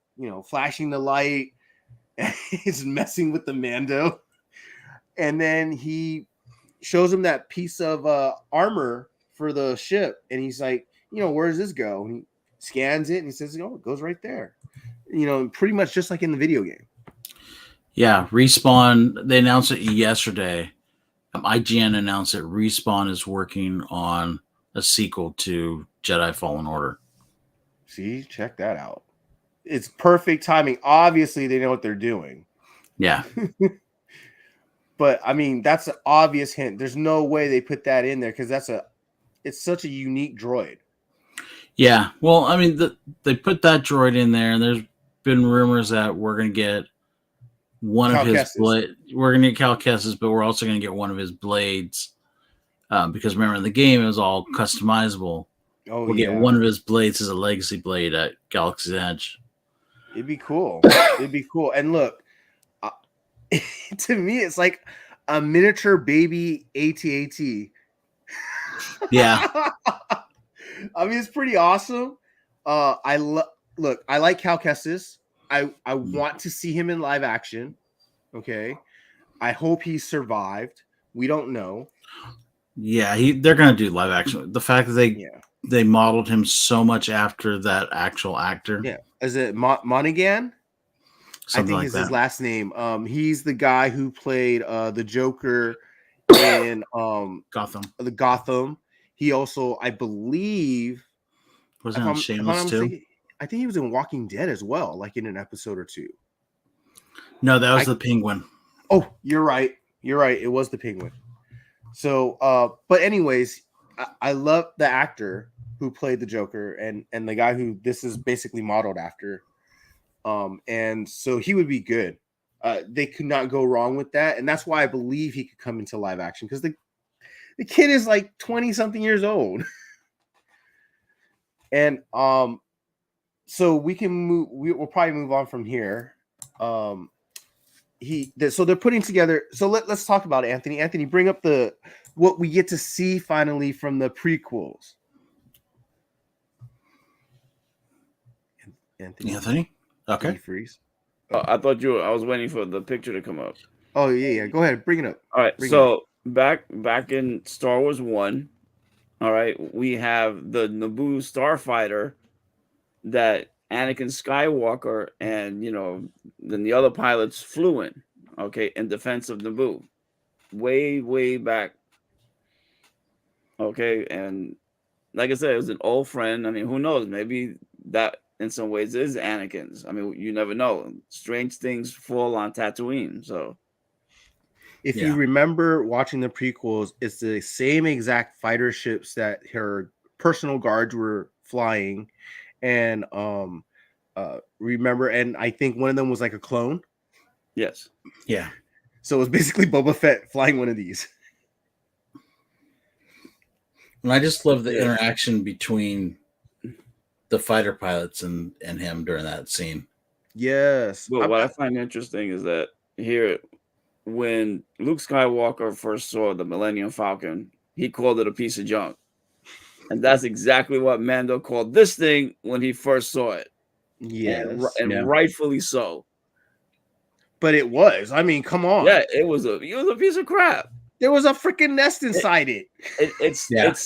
flashing the light, he's messing with the Mando. And then he shows him that piece of armor for the ship and he's like, where does this go? And he scans it and he says, it goes right there. Pretty much just like in the video game. Yeah, Respawn, they announced it yesterday. IGN announced that Respawn is working on a sequel to Jedi Fallen Order. See, check that out. It's perfect timing. Obviously, they know what they're doing. Yeah. But, I mean, that's an obvious hint. There's no way they put that in there because it's such a unique droid. Yeah, well, I mean, they put that droid in there, and there's been rumors that we're going to get one Cal of his Kestis. blades. We're going to get Cal Kestis, but we're also going to get one of his blades. Because remember, in the game, it was all customizable. Oh, We'll get one of his blades as a legacy blade at Galaxy's Edge. It'd be cool. It'd be cool. And look, to me, it's like a miniature baby AT-AT. Yeah. I mean, it's pretty awesome. Look, I like Cal Kestis. I want to see him in live action. Okay. I hope he survived. We don't know. Yeah, they're going to do live action. The fact that they modeled him so much after that actual actor. Yeah. Is it Monaghan? I think is his last name. He's the guy who played the Joker in Gotham. The Gotham. He also, I believe, was on Shameless too. I think he was in Walking Dead as well, like in an episode or two. No, that was the Penguin. Oh, you're right. You're right. It was the Penguin. So, but anyways, I love the actor who played the Joker and the guy who this is basically modeled after. And so he would be good. They could not go wrong with that. And that's why I believe he could come into live action because the kid is like 20 something years old. And so we can move, we'll probably move on from here. So they're putting together. So let's talk about it, Anthony. Anthony, bring up what we get to see finally from the prequels. Anthony? Okay. Freeze. I thought I was waiting for the picture to come up. Oh yeah. Go ahead, bring it up. All right. Back in Star Wars 1, all right, we have the Naboo starfighter that Anakin Skywalker and then the other pilots flew in, okay, in defense of Naboo, way back. Okay, and like I said, it was an old friend. I mean, who knows? Maybe that in some ways is Anakin's. I mean, you never know. Strange things fall on Tatooine. So, if you remember watching the prequels, it's the same exact fighter ships that her personal guards were flying, and remember, and I think one of them was like a clone. Yes. Yeah. So it was basically Boba Fett flying one of these. And I just love the interaction between the fighter pilots and him during that scene. Yes. But what I find interesting is that here, when Luke Skywalker first saw the Millennium Falcon, he called it a piece of junk. And that's exactly what Mando called this thing when he first saw it. Yes. And rightfully so. But it was. I mean, come on. Yeah, it was a piece of crap. There was a freaking nest inside it. It's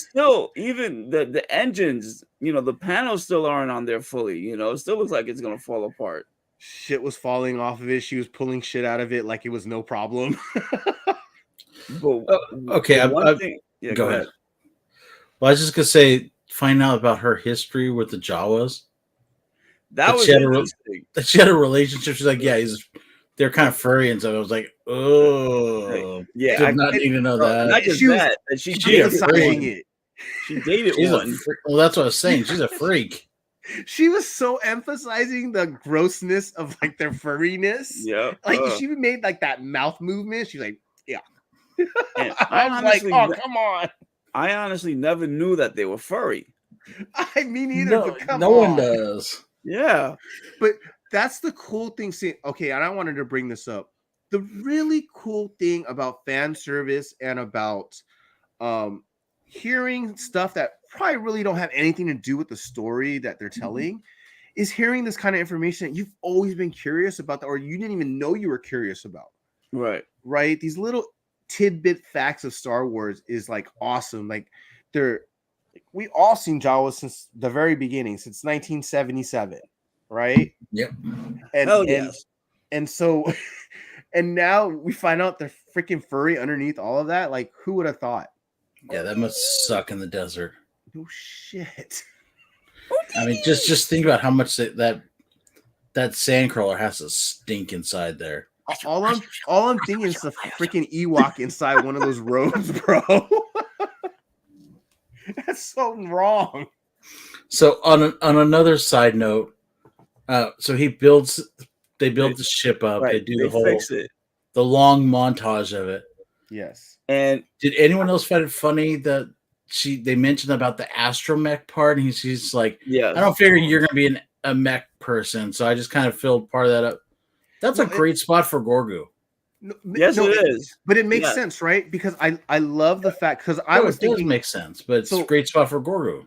still, even the engines, the panels still aren't on there fully. It still looks like it's gonna fall apart. Shit was falling off of it. She was pulling shit out of it like it was no problem. But, okay, go ahead. Well, I was just gonna say, find out about her history with the Jawas. That was interesting. She had a relationship. She's like, they're kind of furry, and so I was like, oh, yeah, did not need to know that. Not just that, she emphasizing it. She dated one. Well, that's what I was saying. She's a freak. She was so emphasizing the grossness of like their furriness. Yeah, like she made like that mouth movement. She's like, yeah. And I was like, oh, come on. I honestly never knew that they were furry. I mean, either. No one does. Yeah, but that's the cool thing. Okay, and I wanted to bring this up. The really cool thing about fan service and about hearing stuff that probably really don't have anything to do with the story that they're telling is hearing this kind of information that you've always been curious about, or you didn't even know you were curious about. Right. These little tidbit facts of Star Wars is like awesome. Like we all seen Jawas since the very beginning, since 1977. Right. Yep. And so, and now we find out they're freaking furry underneath all of that. Like, who would have thought? Yeah, that must suck in the desert. No shit. I mean, just think about how much that sandcrawler has to stink inside there. All I'm thinking is the freaking Ewok inside one of those robes, bro. That's so wrong. So on another side note, so he builds they build the ship up. Right. They do They fix it. the long montage of it. Yes. And did anyone else find it funny that they mentioned about the astromech part? And he's like, yes. I don't figure you're gonna be a mech person, so I just kind of filled part of that up. That's a great spot for Grogu. Yes, it is. But it makes sense, right? Because I love the fact because I was thinking does make sense, but it's a great spot for Grogu.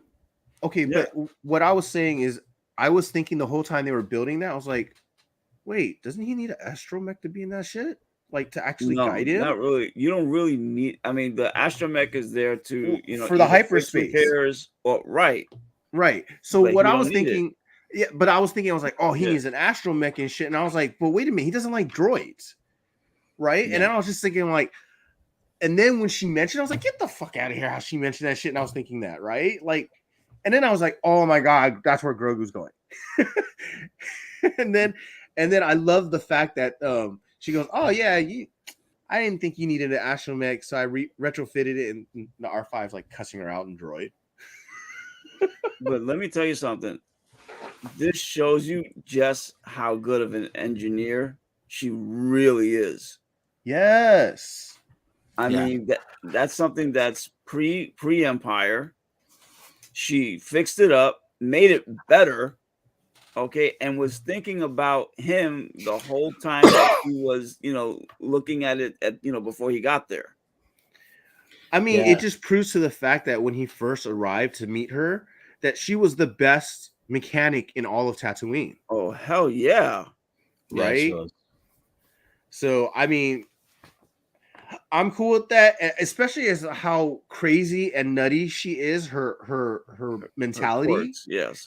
Okay, but what I was saying is I was thinking the whole time they were building that, I was like, wait, doesn't he need an astromech to be in that shit? Like to actually guide him? Not really. You don't really need. I mean, the astromech is there to for the hyperspace repairs. Or right. So but what I was thinking, but I was like, oh, he needs an astromech and shit, and I was like, but wait a minute, he doesn't like droids, right? And then I was just thinking like, and then when she mentioned, I was like, get the fuck out of here! How she mentioned that shit, and I was thinking that, right? Like, and then I was like, oh my god, that's where Grogu's going. and then I love the fact that she goes, oh yeah, I didn't think you needed an astromech, so I retrofitted it, and the R5's like cussing her out in droid. But let me tell you something. This shows you just how good of an engineer she really is. Yes. I mean, that's something that's pre-Empire. She fixed it up, made it better, okay, and was thinking about him the whole time that he was, looking at it before he got there. I mean, it just proves to the fact that when he first arrived to meet her, that she was the best mechanic in all of Tatooine. Oh, hell yeah. Right? Yeah, so, I mean, I'm cool with that, especially as how crazy and nutty she is. Her mentality, her quirks, yes,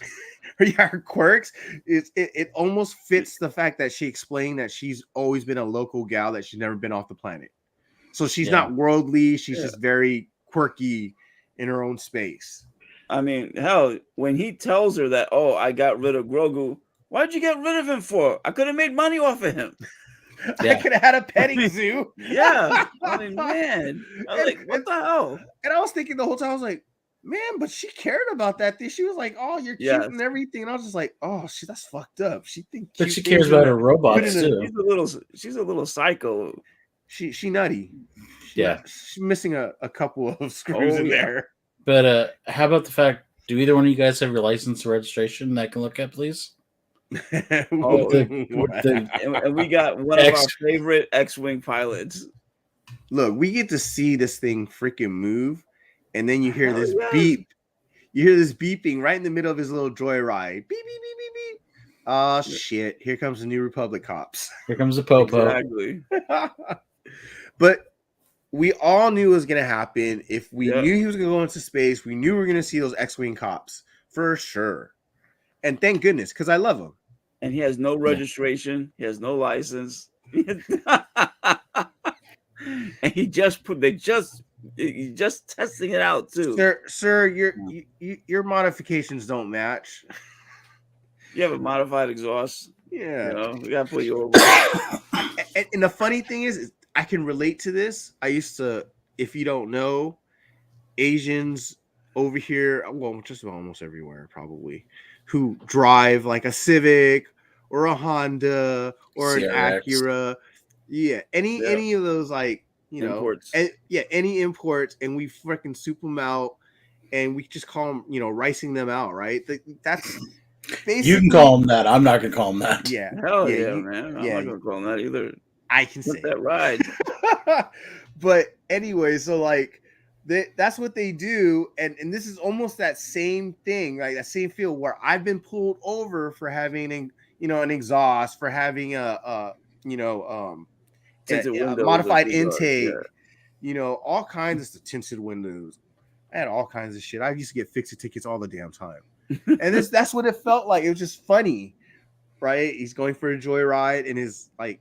her quirks. It almost fits the fact that she explained that she's always been a local gal, that she's never been off the planet. So she's not worldly. She's just very quirky in her own space. I mean, hell, when he tells her that, oh, I got rid of Grogu, why'd you get rid of him for? I could have made money off of him. I could have had a petting zoo. Yeah. I mean, man. I was like, what the hell? And I was thinking the whole time, I was like, man, but she cared about that thing. She was like, oh, you're cute and everything. And I was just like, oh, that's fucked up. But she cares about her robots too. She's a little psycho. She nutty. She's missing a couple of screws in there. But how about the fact, do either one of you guys have your license or registration that I can look at, please? And we got one of our favorite X-Wing pilots. Look, we get to see this thing freaking move, and then you hear this beep. You hear this beeping right in the middle of his little joyride. Beep, beep, beep, beep, beep. Oh, shit. Here comes the New Republic cops. Here comes the Popo. Exactly. But we all knew it was going to happen. If we knew he was going to go into space, we knew we were going to see those X-Wing cops for sure. And thank goodness, because I love him. And he has no registration. He has no license. And he's just testing it out too. Sir, your modifications don't match. You have a modified exhaust. Yeah. We gotta put you over. And the funny thing is I can relate to this. I used to, if you don't know, Asians over here, well, just about almost everywhere probably, who drive like a Civic or a Honda or an Acura. Yeah. Any of those, like, imports. Any imports, and we freaking soup them out, and we just call them, ricing them out, right? That's basically, you can call them that. I'm not gonna call them that. Yeah. Hell yeah, man. I'm not gonna call them that either. I can say that right. But anyway, so like that's what they do, and this is almost that same thing, like that same feel where I've been pulled over for having an exhaust, for having a modified intake, all kinds of tinted windows. I had all kinds of shit. I used to get fixie tickets all the damn time. And that's what it felt like. It was just funny, right? He's going for a joyride, and his like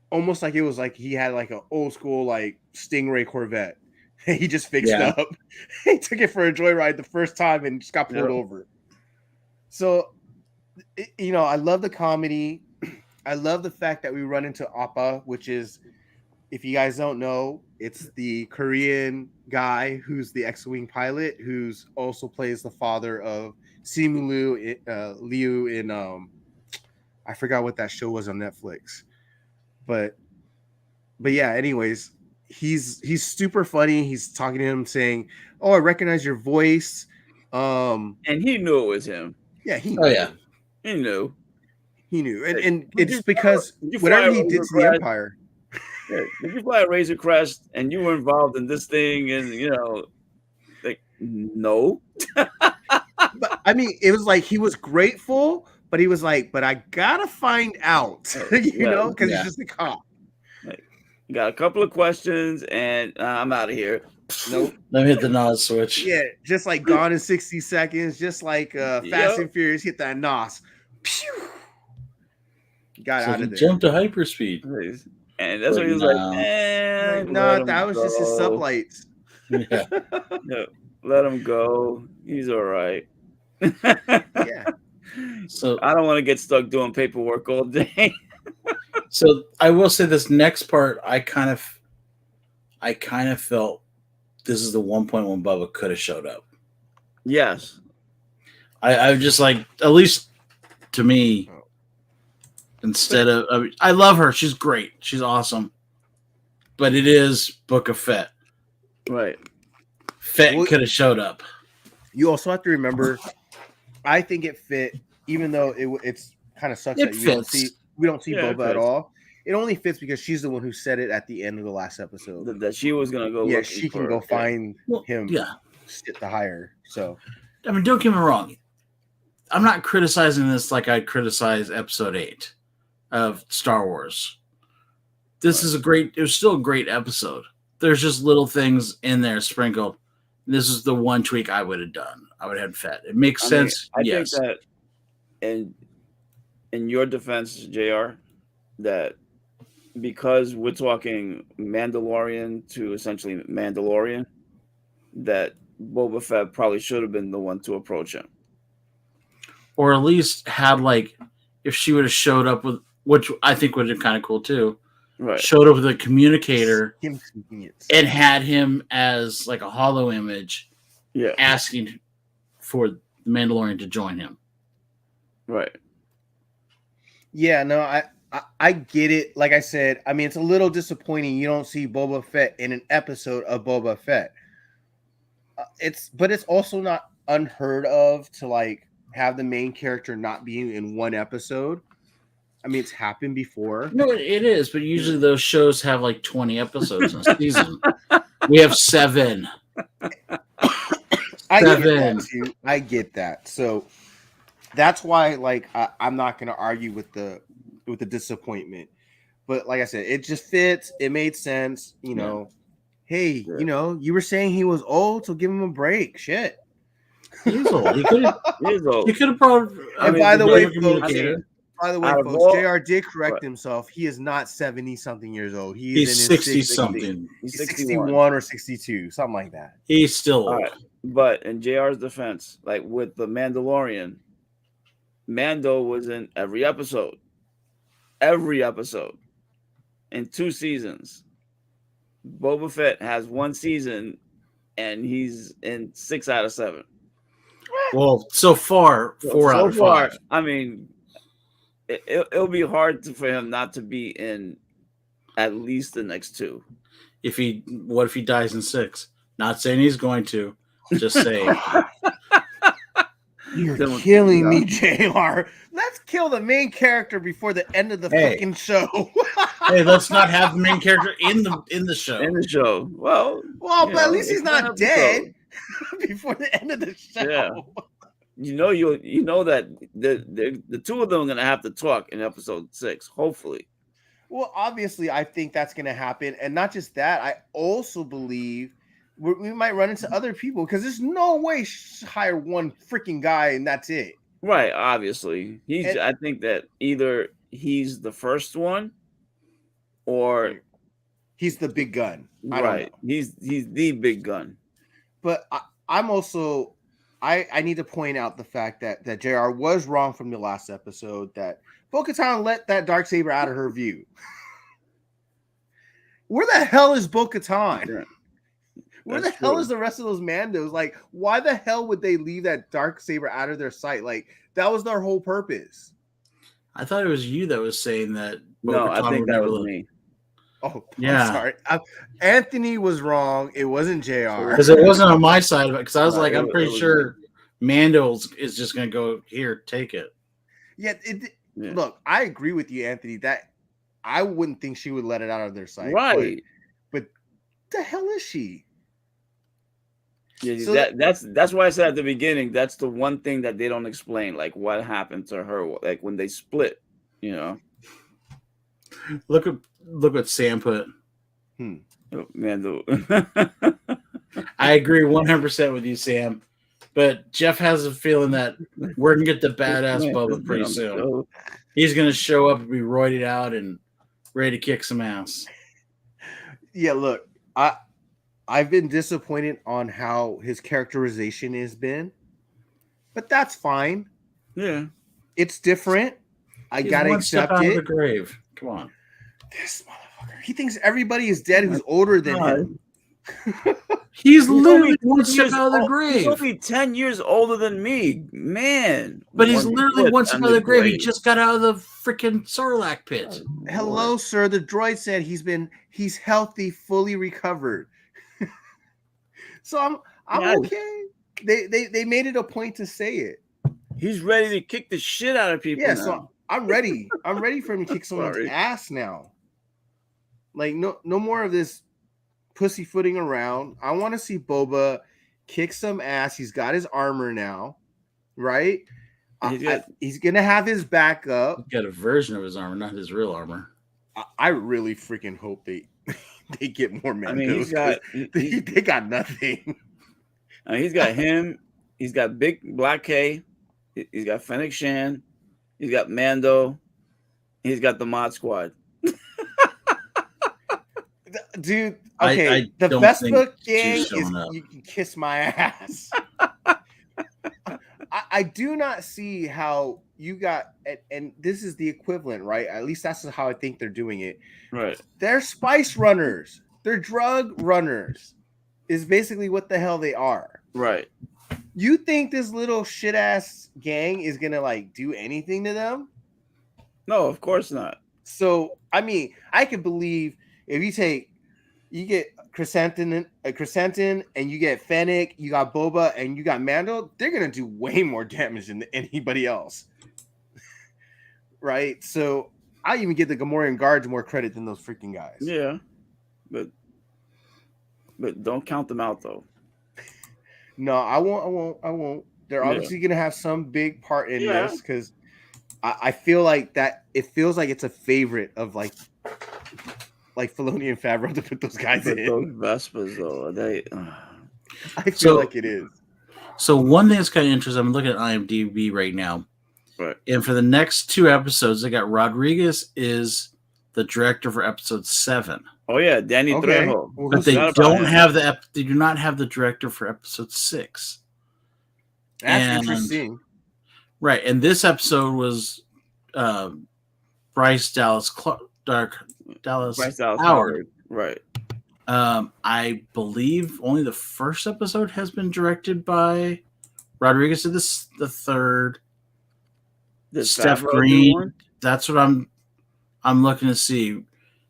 almost like it was like he had like an old school like Stingray Corvette. He just fixed up. He took it for a joyride the first time and just got pulled over. So, I love the comedy. I love the fact that we run into Appa, which is, if you guys don't know, it's the Korean guy who's the X-Wing pilot, who's also plays the father of Simu Liu in I forgot what that show was on Netflix, but yeah. Anyways, he's super funny. He's talking to him saying, "Oh, I recognize your voice." And he knew it was him. Yeah, he Oh knew. yeah, he knew. He knew, and it's because whatever he did to the Empire. Yeah. Did you fly a Razor Crest and you were involved in this thing? And like no. But I mean, it was like he was grateful, but he was like, "But I gotta find out," because he's just a cop. Like, got a couple of questions, and I'm out of here. Nope. Let me hit the NOS switch. Yeah, just like Gone in 60 Seconds, just like Fast and Furious hit that NOS. Pew! Got out of there. Jump to hyperspeed. And that's what he was like, no, that was just his sublights. Yeah. No, let him go. He's all right. Yeah. So I don't want to get stuck doing paperwork all day. So I will say this next part, I kind of felt this is the one point when Bubba could have showed up. Yes. I just like, at least to me, instead of, I love her. She's great. She's awesome. But it is Book of Fett. Right. Fett could have showed up. You also have to remember, I think it fit, even though it's kind of sucks that we don't see Boba at all. It only fits because she's the one who said it at the end of the last episode. That she was going to go. Yeah, she can go find him. Yeah. Sit the hire. So, I mean, don't get me wrong. I'm not criticizing this like I'd criticize Episode 8 of Star Wars. This is it was still a great episode. There's just little things in there sprinkled. This is the one tweak I would have done. I would have had Fett. It makes sense. I think that in your defense, JR, that because we're talking Mandalorian to essentially Mandalorian, that Boba Fett probably should have been the one to approach him. Or at least had, like, if she would have showed up with, which I think would have been kind of cool too, right? Showed up with a communicator and had him as like a hollow image, asking for the Mandalorian to join him. Right. Yeah, no, I get it. Like I said, I mean, it's a little disappointing you don't see Boba Fett in an episode of Boba Fett. But it's also not unheard of to like have the main character not being in one episode. I mean, it's happened before. No, it is, but usually those shows have like 20 episodes in a season. We have 7. I get that. So that's why, like, I'm not going to argue with the disappointment. But like I said, it just fits. It made sense. You know, hey, you were saying he was old, so give him a break. Shit. He's old. He could have probably. And by the way, folks, JR did correct himself. He is not 70-something years old. He's 60-something. He's 61 or 62, something like that. He's still old. Right. But in JR's defense, like with the Mandalorian, Mando was in every episode. In 2 seasons. Boba Fett has 1 season, and he's in 6 out of 7. Well, so far, 4 out of 5. I mean, it'll be hard for him not to be in at least the next 2. What if he dies in 6? Not saying he's going to. Just saying. You're killing me, JR. Let's kill the main character before the end of the fucking show. Hey, let's not have the main character in the show. In the show. Well, but at least he's not dead before the end of the show. Yeah. You know that the 2 of them are gonna have to talk in episode 6, hopefully. Well, obviously, I think that's gonna happen, and not just that. I also believe we might run into other people because there's no way hire one freaking guy and that's it. Right. Obviously, I think that either he's the first one or he's the big gun. Right. He's the big gun. But I'm also. I need to point out the fact that JR was wrong from the last episode that Bo-Katan let that Darksaber out of her view. Where the hell is Bo-Katan? Yeah. Where the hell is the rest of those Mandos? Like, why the hell would they leave that Darksaber out of their sight? Like, that was their whole purpose. I thought it was you that was saying that. No, I think that was me. Oh, yeah. I'm sorry. Anthony was wrong. It wasn't JR. Because it wasn't on my side of it. Because I was Right, I'm pretty sure Mando is just going to go, here, take it. Yeah, Look, I agree with you, Anthony, that I wouldn't think she would let it out of their sight. Right. But the hell is she? Yeah, so that's why I said at the beginning, that's the one thing that they don't explain, like what happened to her, like when they split, you know. Look what Sam put. Oh, man, I agree 100% with you, Sam. But Jeff has a feeling that we're gonna get the badass Boba pretty soon. He's gonna show up and be roided out and ready to kick some ass. Yeah, look, I've been disappointed on how his characterization has been, but that's fine. Yeah, it's different. I gotta accept it. Out of the grave. Come on, this motherfucker. He thinks everybody is dead who's older than him. He's literally one step out of the grave. He's only 10 years older than me, man. But he's literally one step out of the grave. He just got out of the freaking Sarlacc pit. Hello, sir. The droid said he's healthy, fully recovered. So I'm okay. They made it a point to say it. He's ready to kick the shit out of people. Yeah, now. so I'm ready. I'm ready for him to kick someone's ass now. Like no more of this pussyfooting around. I want to see Boba kick some ass. He's got his armor now, right? He's gonna have his backup. He's got a version of his armor, not his real armor. I really freaking hope they get more Mandos. I mean, they got nothing. I mean, he's got him. He's got Big Black K. He's got Fennec Shan. He's got Mando. He's got the Mod Squad. Dude, okay. The best book gang is you can kiss my ass. I do not see how you got, and this is the equivalent, right? At least that's how I think they're doing it. Right. They're spice runners. They're drug runners. Is basically what the hell they are. Right. You think this little shit ass gang is gonna like do anything to them? No, of course not. So I mean, I could believe if you get Chrysanthemum, and you get Fennec, you got Boba, and you got Mando, they're gonna do way more damage than anybody else. Right? So I even give the Gamorrean guards more credit than those freaking guys. Yeah. But don't count them out though. No, I won't. They're obviously gonna have some big part in this because I feel like that it feels like it's a favorite of like Filoni and Favreau to put those guys in. Those Vespas though, I feel like it is. So one thing that's kind of interesting, I'm looking at IMDb right now. Right. And for the next 2 episodes, they got Rodriguez is the director for episode 7. Oh yeah, Danny Trejo. But they don't have they do not have the director for episode 6. That's interesting. Right. And this episode was Bryce Dallas Howard. Right. I believe only the first episode has been directed by Rodriguez. This the third. Steph Green. That's what I'm looking to see.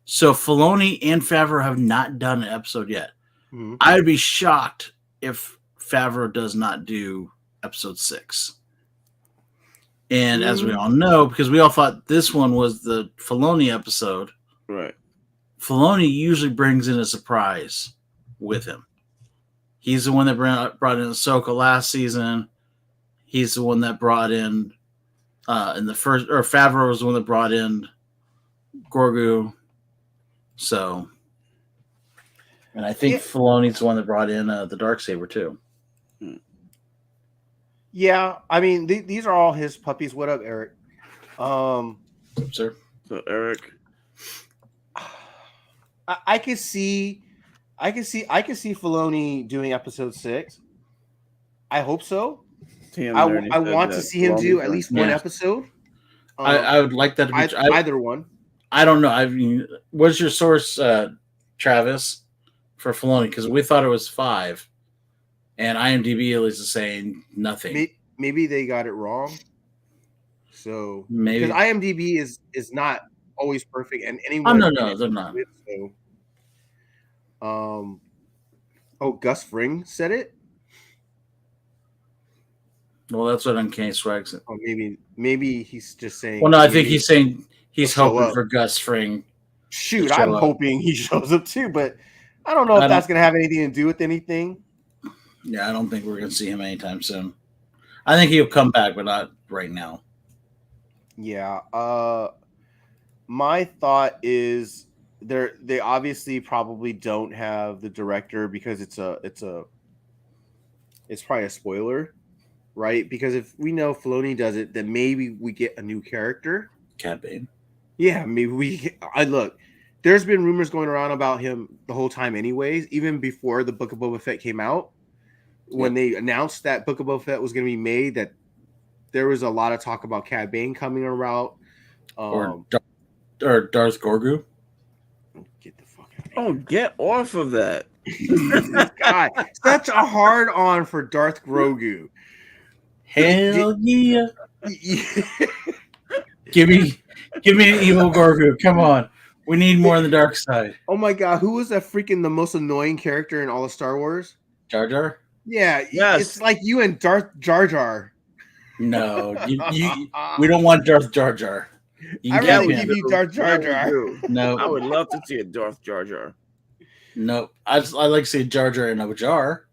So Filoni and Favreau have not done an episode yet. Mm-hmm. I would be shocked if Favreau does not do episode 6. And as we all know, because we all thought this one was the Filoni episode, right? Filoni usually brings in a surprise with him. He's the one that brought in Ahsoka last season. He's the one that brought in in the first, or Favreau was the one that brought in Grogu. So, and I think Filoni's the one that brought in the Darksaber too. Yeah, I mean these are all his puppies. What up, Eric? Sir. So Eric, I can see Filoni doing episode 6. I hope so. I want to see him do at least one episode. I would like that to be either one. I don't know. I mean, what's your source, Travis, for Filoni? Because we thought it was 5, and IMDb at least is saying nothing. Maybe they got it wrong. So Maybe because IMDb is not always perfect, and oh anyone. no, they're not. So, Gus Fring said it. Well, that's what Uncanny Swag said. Oh, maybe he's just saying. Well, no, I think he's saying he's show hoping up. for Gus Fring. Shoot, I'm hoping he shows up too, but I don't know if that's going to have anything to do with anything. Yeah, I don't think we're going to see him anytime soon. I think he'll come back, but not right now. Yeah. My thought is they obviously probably don't have the director because it's probably a spoiler, right? Because if we know Filoni does it, then maybe we get a new character. Cad Bane. Yeah, maybe look. There's been rumors going around about him the whole time, anyways. Even before the Book of Boba Fett came out, when they announced that Book of Boba Fett was going to be made, that there was a lot of talk about Cad Bane coming around, or Darth Grogu. Get the fuck out of here. Get off of that. God, such a hard on for Darth Grogu. Hell yeah. Give me an evil Grogu. Come on. We need more on the dark side. Oh my god, who was the most annoying character in all of Star Wars? Jar Jar? Yeah, yes. It's like you and Darth Jar Jar. No, we don't want Darth Jar Jar. I'd rather give you Darth Jar Jar. No, I would love to see a Darth Jar Jar. No, I like to see Jar Jar in a jar.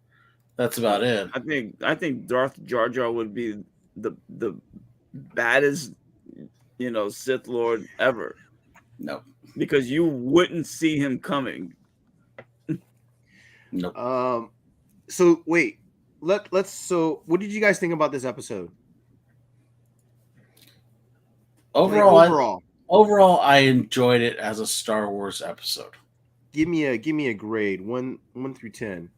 That's about it. I think Darth Jar Jar would be the baddest, Sith Lord ever. No, because you wouldn't see him coming. No. So wait, let's. So, what did you guys think about this episode? Overall, I enjoyed it as a Star Wars episode. Give me a grade 1 through 10.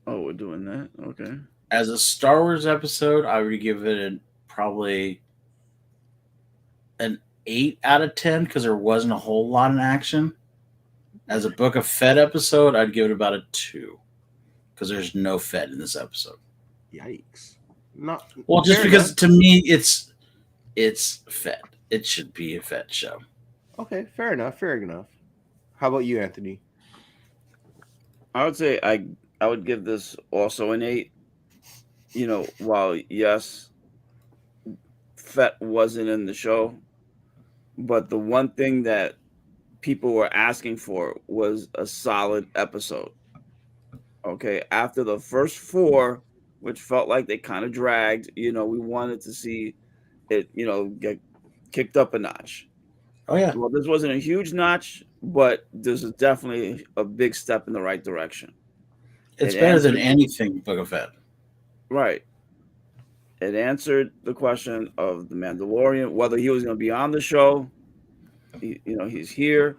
Oh, we're doing that. Okay. As a Star Wars episode, I would give it probably an 8 out of 10 because there wasn't a whole lot in action. As a Book of Fett episode, I'd give it about a 2 because there's no Fett in this episode. Yikes! Just because to me it's Fett. It should be a Fett show. Okay, fair enough. How about you, Anthony? I would say I would give this also an 8. While yes, Fett wasn't in the show, but the one thing that people were asking for was a solid episode. Okay, after the first 4, which felt like they kind of dragged, we wanted to see it, get kicked up a notch. Oh yeah. Well, this wasn't a huge notch, but this is definitely a big step in the right direction. It's better than anything Book of Fett. Right. It answered the question of the Mandalorian, whether he was going to be on the show. He's here.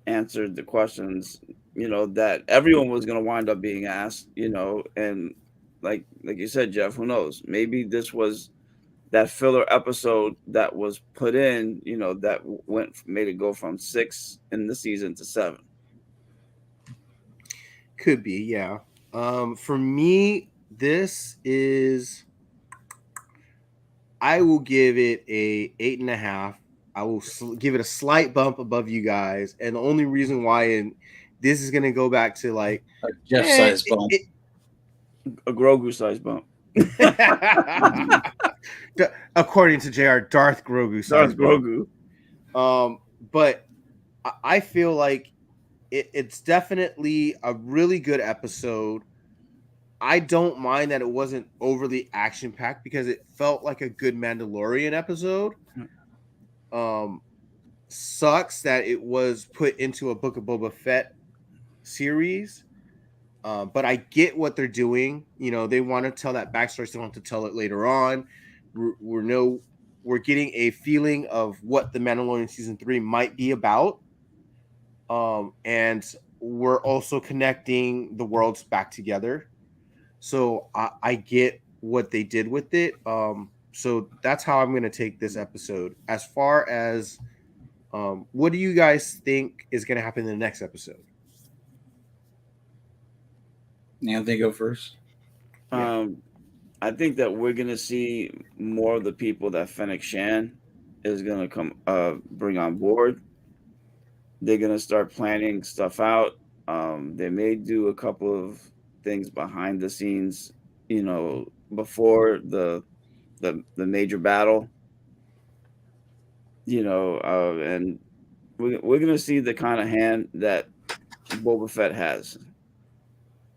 Answered the questions, that everyone was going to wind up being asked, and like you said, Jeff, who knows? Maybe this was that filler episode that was put in, that made it go from 6 in the season to 7. Could be, yeah. For me, this is. I will give it a 8.5. I will give it a slight bump above you guys, and the only reason why, this is going to go back to like a Jeff size bump, a Grogu size bump. According to JR, Darth Grogu size Grogu. But I feel like it's definitely a really good episode. I don't mind that it wasn't overly action packed because it felt like a good Mandalorian episode. Sucks that it was put into a Book of Boba Fett series. But I get what they're doing. They want to tell that backstory. So they don't have to tell it later on. We're getting a feeling of what the Mandalorian season 3 might be about. And we're also connecting the worlds back together. So I get what they did with it. So that's how I'm going to take this episode. As far as what do you guys think is going to happen in the next episode? Anthony, go first. I I think that we're gonna see more of the people that Fennec Shan is gonna bring on board. They're gonna start planning stuff out. They may do a couple of things behind the scenes, before the major battle. And we're gonna see the kind of hand that Boba Fett has.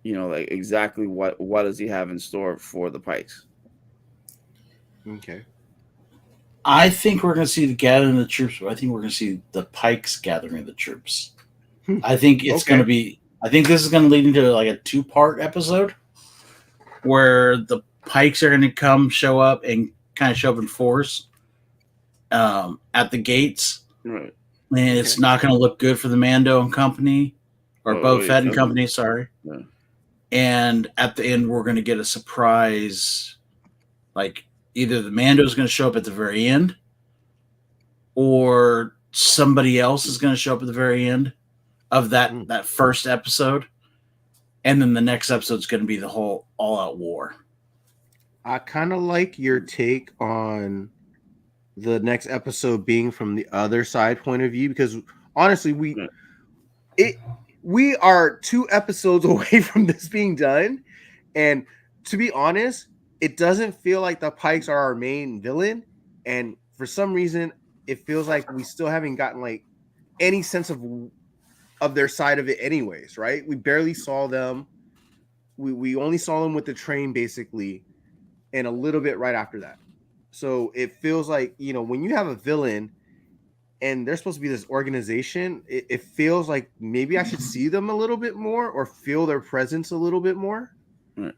Like exactly what does he have in store for the Pikes? Okay. I think we're going to see the gathering of the troops, but I think we're going to see the Pikes gathering the troops. I think it's going to be. I think this is going to lead into like a 2-part episode where the Pikes are going to show up in force at the gates. Right. And it's not going to look good for the Mando and company, or Boba Fett and company. Sorry. Yeah. And at the end, we're going to get a surprise, like either the Mando is going to show up at the very end, or somebody else is going to show up at the very end of that first episode, and then the next episode is going to be the whole all-out war. I kind of like your take on the next episode being from the other side point of view, because honestly, we are 2 episodes away from this being done, and to be honest, it doesn't feel like the Pikes are our main villain, and for some reason it feels like we still haven't gotten like any sense of their side of it anyways, right? We barely saw them. We only saw them with the train basically, and a little bit right after that. So it feels like, when you have a villain and they're supposed to be this organization, it feels like maybe I should see them a little bit more or feel their presence a little bit more. Right.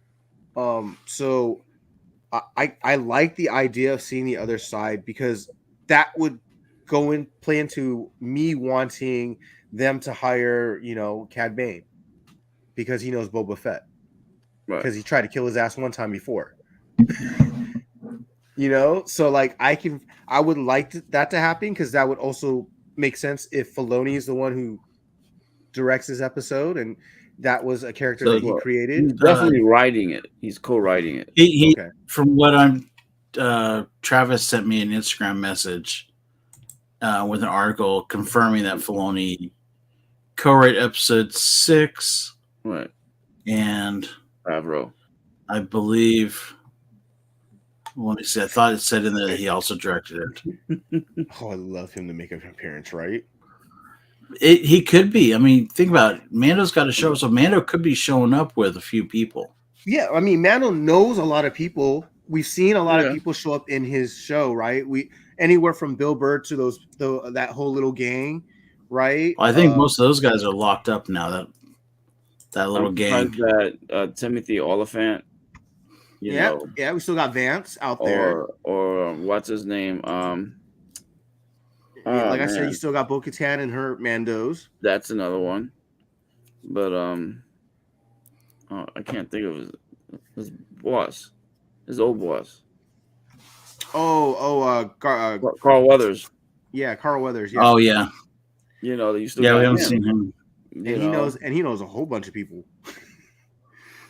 So I like the idea of seeing the other side, because that would play into me wanting them to hire, Cad Bane, because he knows Boba Fett, because he tried to kill his ass one time before. So like I would like that to happen, because that would also make sense if Filoni is the one who directs this episode, and that was a character that he created. He's definitely writing it. He's co-writing it. He from what I'm Travis sent me an Instagram message with an article confirming that Filoni co-wrote episode 6. Right. And Favreau, I believe. Let me see. I thought it said in there that he also directed it. Oh, I love him to make an appearance, right? He could be. I mean, think about it. Mando's got to show up, so Mando could be showing up with a few people. Yeah, I mean, Mando knows a lot of people. We've seen a lot of people show up in his show, right? Anywhere from Bill Burr to that whole little gang, right? Well, I think most of those guys are locked up now. That little gang. That Timothy Oliphant. Yeah, we still got Vance out there. Or what's his name? I said, you still got Bo-Katan and her Mandos. That's another one. But I can't think of his boss, his old boss. Carl Weathers. Yeah, Carl Weathers. Yeah. Oh yeah. You still we haven't seen him. And he knows a whole bunch of people.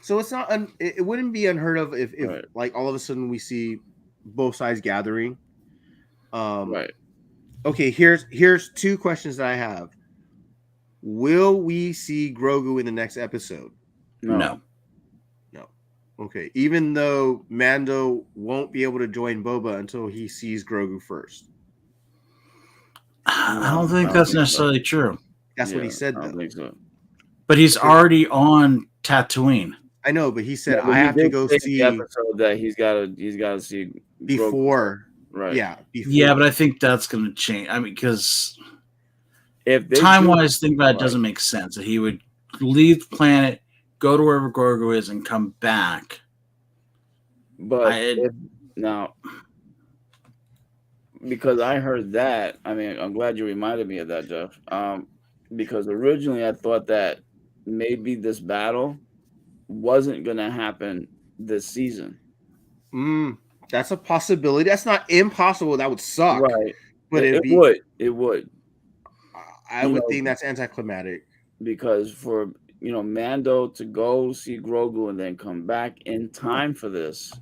So it's not it wouldn't be unheard of if like all of a sudden we see both sides gathering. Right. Okay, here's 2 questions that I have. Will we see Grogu in the next episode? No. Okay, even though Mando won't be able to join Boba until he sees Grogu first. I don't think that's necessarily true. That's what he said, though. I don't think so. But he's already on Tatooine. I know, but he said I have to go see the episode that he's got to see before. Right. Yeah. Before. Yeah, but I think that's going to change. I mean, because if time-wise, think about it, doesn't make sense that he would leave the planet, go to wherever Grogu is, and come back. But now, because I heard that, I mean, I'm glad you reminded me of that, Jeff. Because originally I thought that maybe this battle wasn't going to happen this season. That's a possibility. That's not impossible. That would suck. Right. But it would. I would think that's anticlimactic. Because for Mando to go see Grogu and then come back in time for this.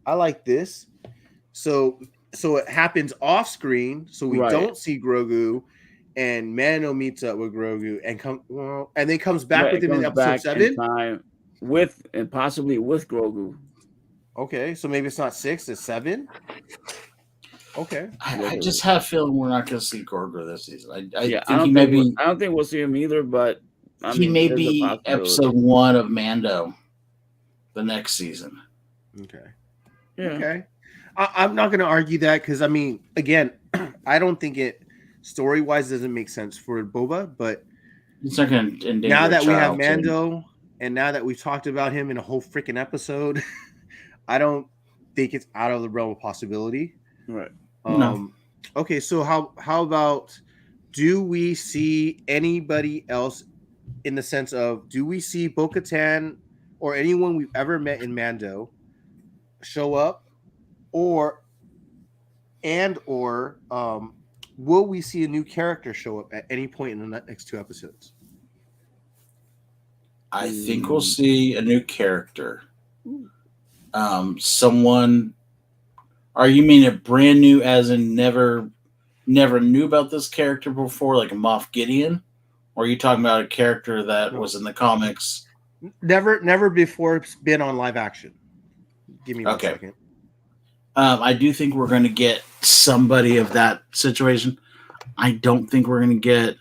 I like this. So it happens off screen, so we Right. don't see Grogu, and Mando meets up with Grogu and then comes back with him in episode 7. Time possibly with Grogu. Okay, so maybe it's not 6, it's 7. Okay. I just have a feeling we're not going to see Grogu this season. I don't think we'll see him either, but he may be episode 1 of Mando the next season. Okay. Yeah. Okay. I'm not going to argue that because, again, I don't think it story-wise doesn't make sense for Boba, but it's not going to now that we have Mando and now that we've talked about him in a whole freaking episode, I don't think it's out of the realm of possibility. Right. No. Okay, so how about, do we see anybody else in the sense of, do we see Bo-Katan or anyone we've ever met in Mando show up, or will we see a new character show up at any point in the next 2 episodes? I think we'll see a new character. Someone. Are you mean a brand new, as in never knew about this character before, like a Moff Gideon? Or are you talking about a character that was in the comics? Never before been on live action. Give me 1 second. I do think we're going to get somebody of that situation. I don't think we're going to get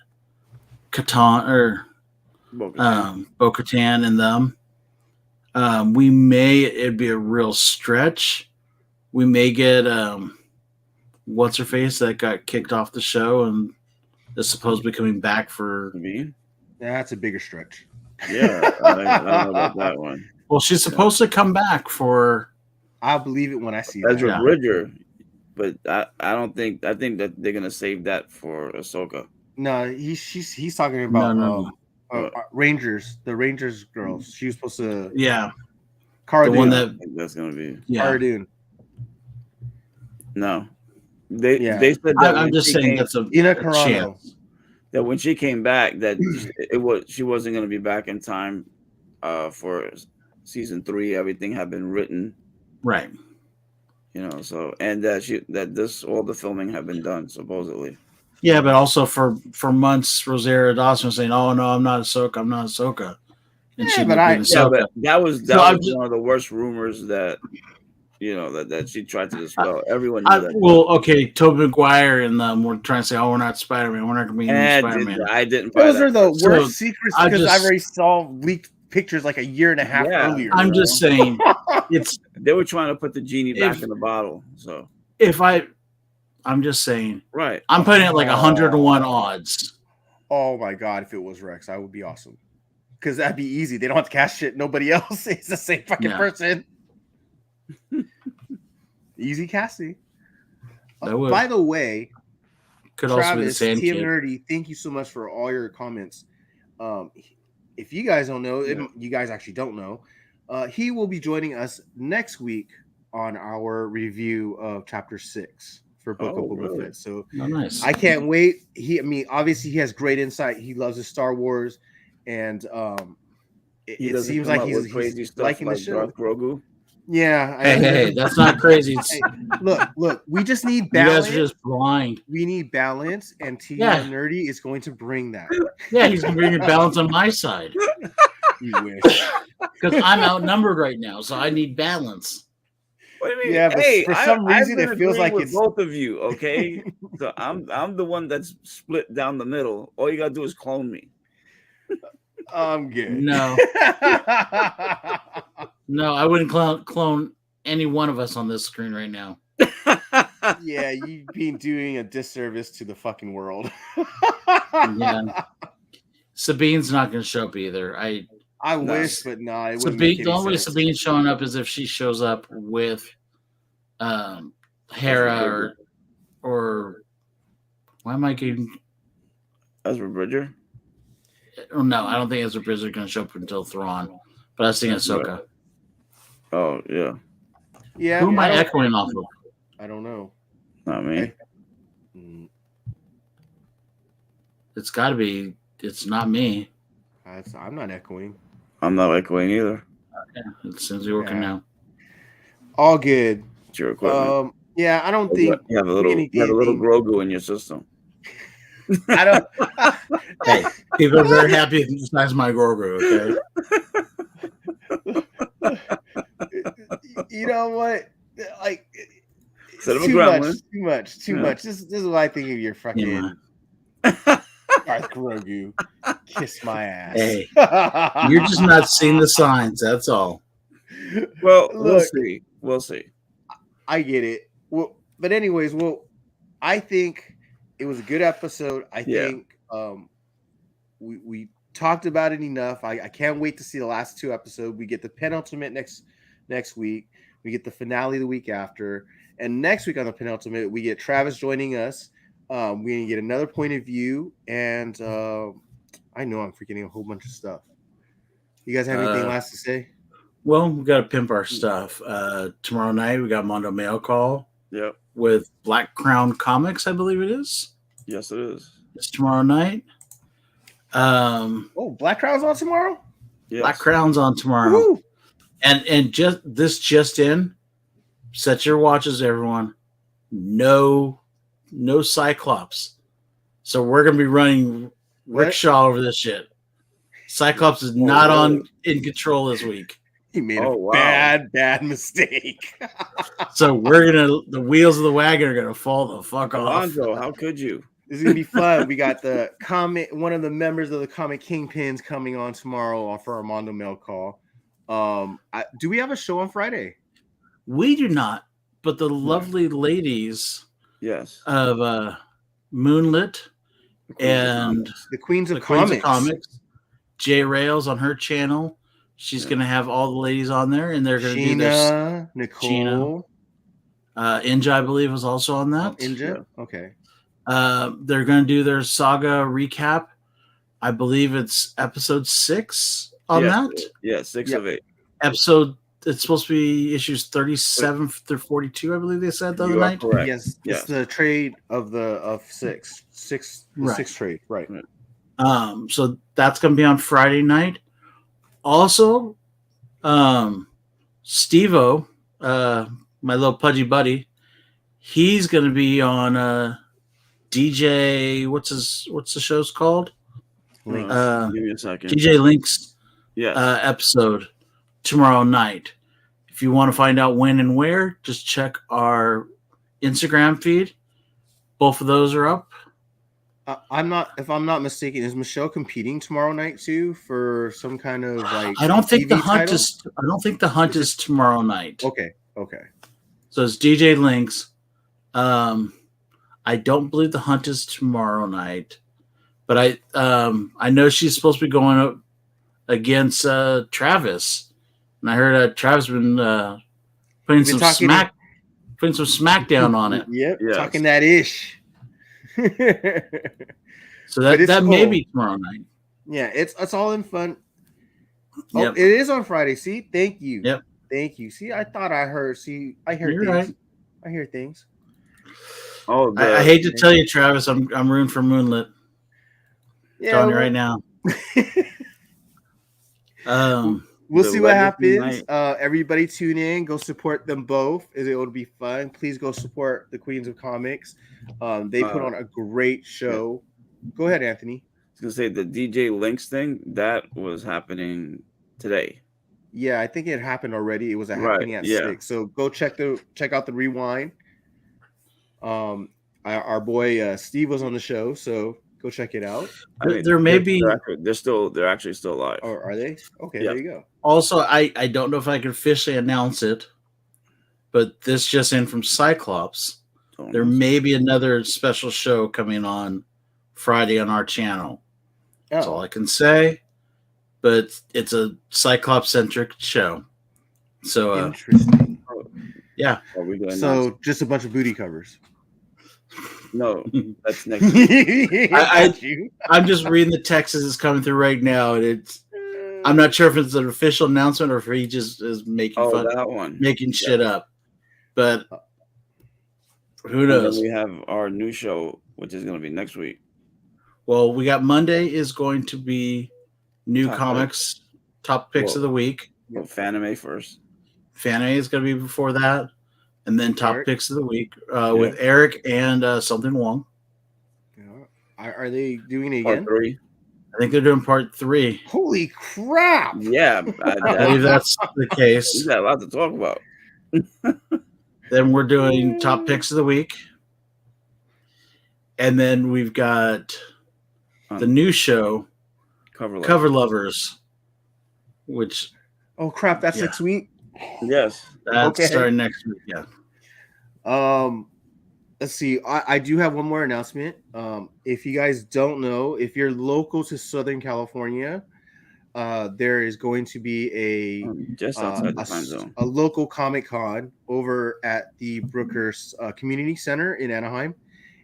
Katan or Bo-Katan and them. It'd be a real stretch. We may get what's her face that got kicked off the show and is supposed to be coming back for me. That's a bigger stretch. Yeah, I don't know about that one. Well, she's supposed to come back for. I'll believe it when I see Ezra Bridger, but I don't think. I think that they're gonna save that for Ahsoka. No, he's talking about Rangers, the Rangers girls. She was supposed to. Yeah, Cara the one that that's gonna be Cara Dune. No, they said that. I'm just saying that's a chance. That when she came back, that she wasn't going to be back in time for season 3. Everything had been written, right? So and that all the filming had been done supposedly. Yeah, but also for months, Rosario Dawson was saying, "Oh no, I'm not Ahsoka. I'm not Ahsoka." And but that was one of the worst rumors that. That she tried to dispel. Everyone knew that. Well, okay, Tobey Maguire and them were trying to say, "Oh, we're not Spider-Man. We're not going to be in Spider-Man." I didn't. Those are the worst secrets because I already saw leaked pictures like a year and a half earlier. I'm just saying, they were trying to put the genie back in the bottle. So I'm just saying, right? I'm putting it like 101 odds. Oh my god! If it was Rex, that would be awesome. Because that'd be easy. They don't have to cast shit. Nobody else. It's the same fucking person. Easy casting. By the way, Travis, TM Nerdy, thank you so much for all your comments. If you guys don't know, you guys actually don't know, he will be joining us next week on our review of Chapter 6 for Book of Bobba Fett. So nice. I can't wait. Obviously he has great insight. He loves his Star Wars, and it seems like he's crazy stuff liking like the show. Darth Grogu. Yeah. Hey, that's not crazy. Hey, look, we just need balance. You guys are just blind. We need balance, and TM Nerdy is going to bring that. Yeah, he's going to bring your balance on my side. You wish. Because I'm outnumbered right now, so I need balance. What do you mean? Yeah, but for some reason it feels like it's both of you, okay? So I'm the one that's split down the middle. All you gotta do is clone me. I'm good. No. No, I wouldn't clone any one of us on this screen right now. Yeah, you've been doing a disservice to the fucking world. Yeah. Sabine's not going to show up either. I wish, but no. The only way Sabine's showing up is if she shows up with Hera or why am I getting Ezra Bridger? Oh, no, I don't think Ezra Bridger is going to show up until Thrawn. But I was thinking Ahsoka. Oh, yeah. Yeah. Who am I echoing off of? I don't know. Not me. It's got to be. It's not me. I'm not echoing. I'm not echoing either. Yeah, it seems to be working now. All good. It's your equipment. Yeah, I don't think you have a little Grogu in your system. I don't. Hey, people are very happy besides my Grogu. Okay. You know what? Like, too much. This is what I think of your fucking Darth Grogu. Kiss my ass. Hey, you're just not seeing the signs. That's all. Well, we'll see. I get it. Well, but anyways, I think it was a good episode. I think we talked about it enough. I can't wait to see the last 2 episodes. We get the penultimate next week. We get the finale the week after. And next week on the penultimate, we get Travis joining us. We're going to get another point of view. And I know I'm forgetting a whole bunch of stuff. You guys have anything last to say? Well, we got to pimp our stuff. Tomorrow night, we got Mondo Mail Call. Yep. With Black Crown Comics, I believe it is. Yes, it is. It's tomorrow night. Black Crown's on tomorrow? Yes. Black Crown's on tomorrow. Woo! And just in, set your watches, everyone. No Cyclops. So we're gonna be running rickshaw over this shit. Cyclops is not in control this week. He made a bad mistake. So the wheels of the wagon are gonna fall the fuck off. Alonzo, how could you? This is gonna be fun. We got one of the members of the Comic Kingpins coming on tomorrow for our Mondo Mail Call. Do we have a show on Friday? We do not, but the lovely ladies, of Moonlit and the Queens of Comics, Jay Rails on her channel. She's going to have all the ladies on there, and they're going to do this. Nicole. Inja, I believe, is also on that. Inja? Okay. They're going to do their saga recap. I believe it's episode 6 on that. Yeah, 6 of 8. Episode, it's supposed to be issues 37 through 42, I believe they said the other night. Correct. Yes, it's the trade of 6. The 6 trade, right. So that's going to be on Friday night. Also, Steve-O, my little pudgy buddy, he's going to be on DJ. What's the show's called? Links. Give me a second. DJ Links. Episode tomorrow night. If you want to find out when and where, just check our Instagram feed. Both of those are up. If I'm not mistaken, is Michelle competing tomorrow night too for some kind of I don't think the hunt is tomorrow night. Okay. So it's DJ Links. I don't believe the hunt is tomorrow night, but I know she's supposed to be going up against Travis, and I heard Travis been putting some smackdown on it. Yep, talking that ish. So that may be tomorrow night. Yeah, it's all in fun. It is on Friday. See, thank you. Yep, thank you. See, I thought I heard. See, I heard You're things. Right. I hear things. Oh, I hate to tell you, Travis, I'm rooting for Moonlit. Yeah, telling you right now. We'll see what happens. Everybody tune in. Go support them both. It'll be fun. Please go support the Queens of Comics. They put on a great show. Go ahead, Anthony. I was going to say the DJ Links thing, that was happening today. Yeah, I think it happened already. It was happening at 6. So go check out the rewind. Our boy Steve was on the show, so go check it out. There may be they're actually still alive. Oh, are they? Okay, there you go. Also, I don't know if I can officially announce it, but this just in from Cyclops. There may be another special show coming on Friday on our channel. That's all I can say. But it's a Cyclops-centric show. So interesting. Yeah. So just a bunch of booty covers. No, that's next week. I'm just reading the text as it's coming through right now, and I'm not sure if it's an official announcement or if he just is making making shit up. But who knows? And then we have our new show, which is going to be next week. Well, we got Monday is going to be new comics, top picks of the week. Well, Fanime first. Fanime is going to be before that. And then top Eric? picks of the week with Eric and Something Wong. Yeah. Are they doing it Part again? 3. I think they're doing part 3. Holy crap! Yeah, I believe that's the we case. got a lot to talk about. Then we're doing top picks of the week. And then we've got the new show, Cover Lovers, which... Oh, crap. That's next week? Yes. That's starting next week, yeah. Let's see. I do have one more announcement. If you guys don't know, if you're local to Southern California, there is going to be just outside the time zone, a local Comic-Con over at the Brookers Community Center in Anaheim.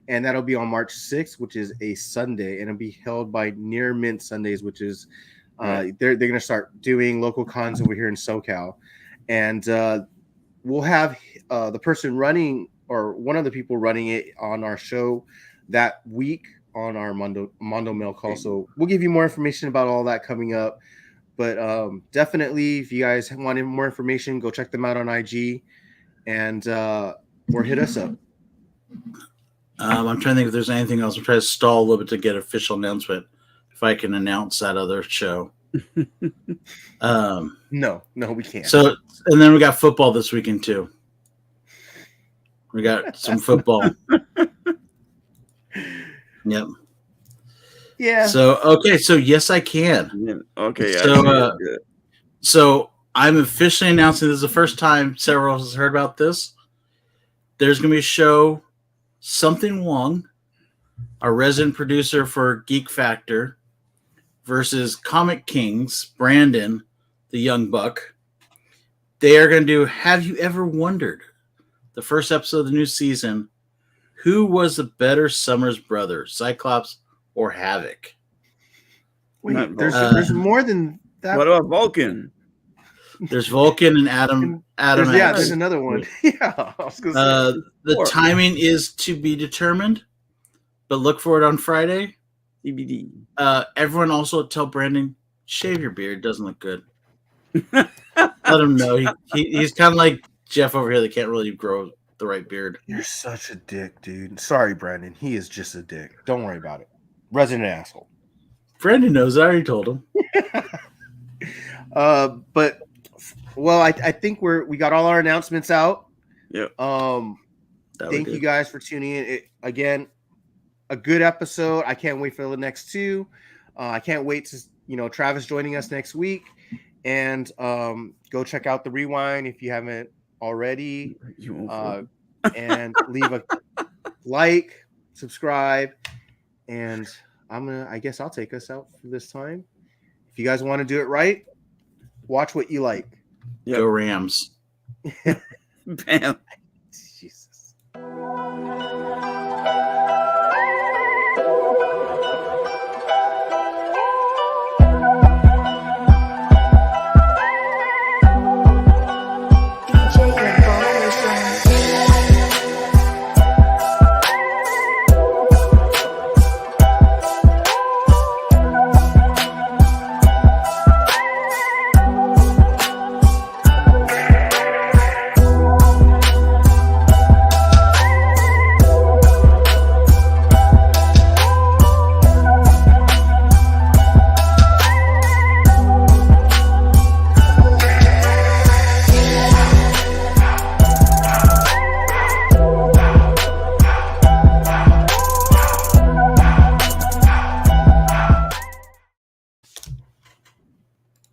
And that'll be on March 6th, which is a Sunday, and it'll be held by Near Mint Sundays, which is they're going to start doing local cons over here in SoCal. And we'll have the person running, or one of the people running it, on our show that week on our Mondo Mail call. So we'll give you more information about all that coming up. But definitely, if you guys want more information, go check them out on IG and or hit us up. I'm trying to think if there's anything else. I'm trying to stall a little bit to get official announcement. If I can announce that other show. No, we can't. So, and then we got football this weekend too. We got some football. Yep. Yeah. So, okay. So yes, I can. Yeah. Okay. So I'm officially announcing this is the first time several of us heard about this. There's going to be a show, Something Wong, our resident producer for Geek Factor, versus Comic Kings, Brandon, the young buck. They are going to do Have You Ever Wondered? The first episode of the new season. Who was the better Summers brother, Cyclops or Havoc? Wait, there's more than that. What about Vulcan? There's Vulcan and Adam. There's another one. Yeah, I was gonna say. The timing is to be determined, but look for it on Friday. CBD. Everyone also tell Brandon, shave your beard. Doesn't look good. Let him know. He's kind of like Jeff over here that can't really grow the right beard. You're such a dick, dude. Sorry, Brandon. He is just a dick. Don't worry about it. Resident asshole. Brandon knows. I already told him. But well, I think we got all our announcements out. Yeah. Thank you guys for tuning in. Again, a good episode. I can't wait for the next two. I can't wait to Travis joining us next week, and go check out the Rewind if you haven't already. And leave a like, subscribe, and I guess I'll take us out for this time. If you guys want to do it right, watch what you like. Go Rams. Bam.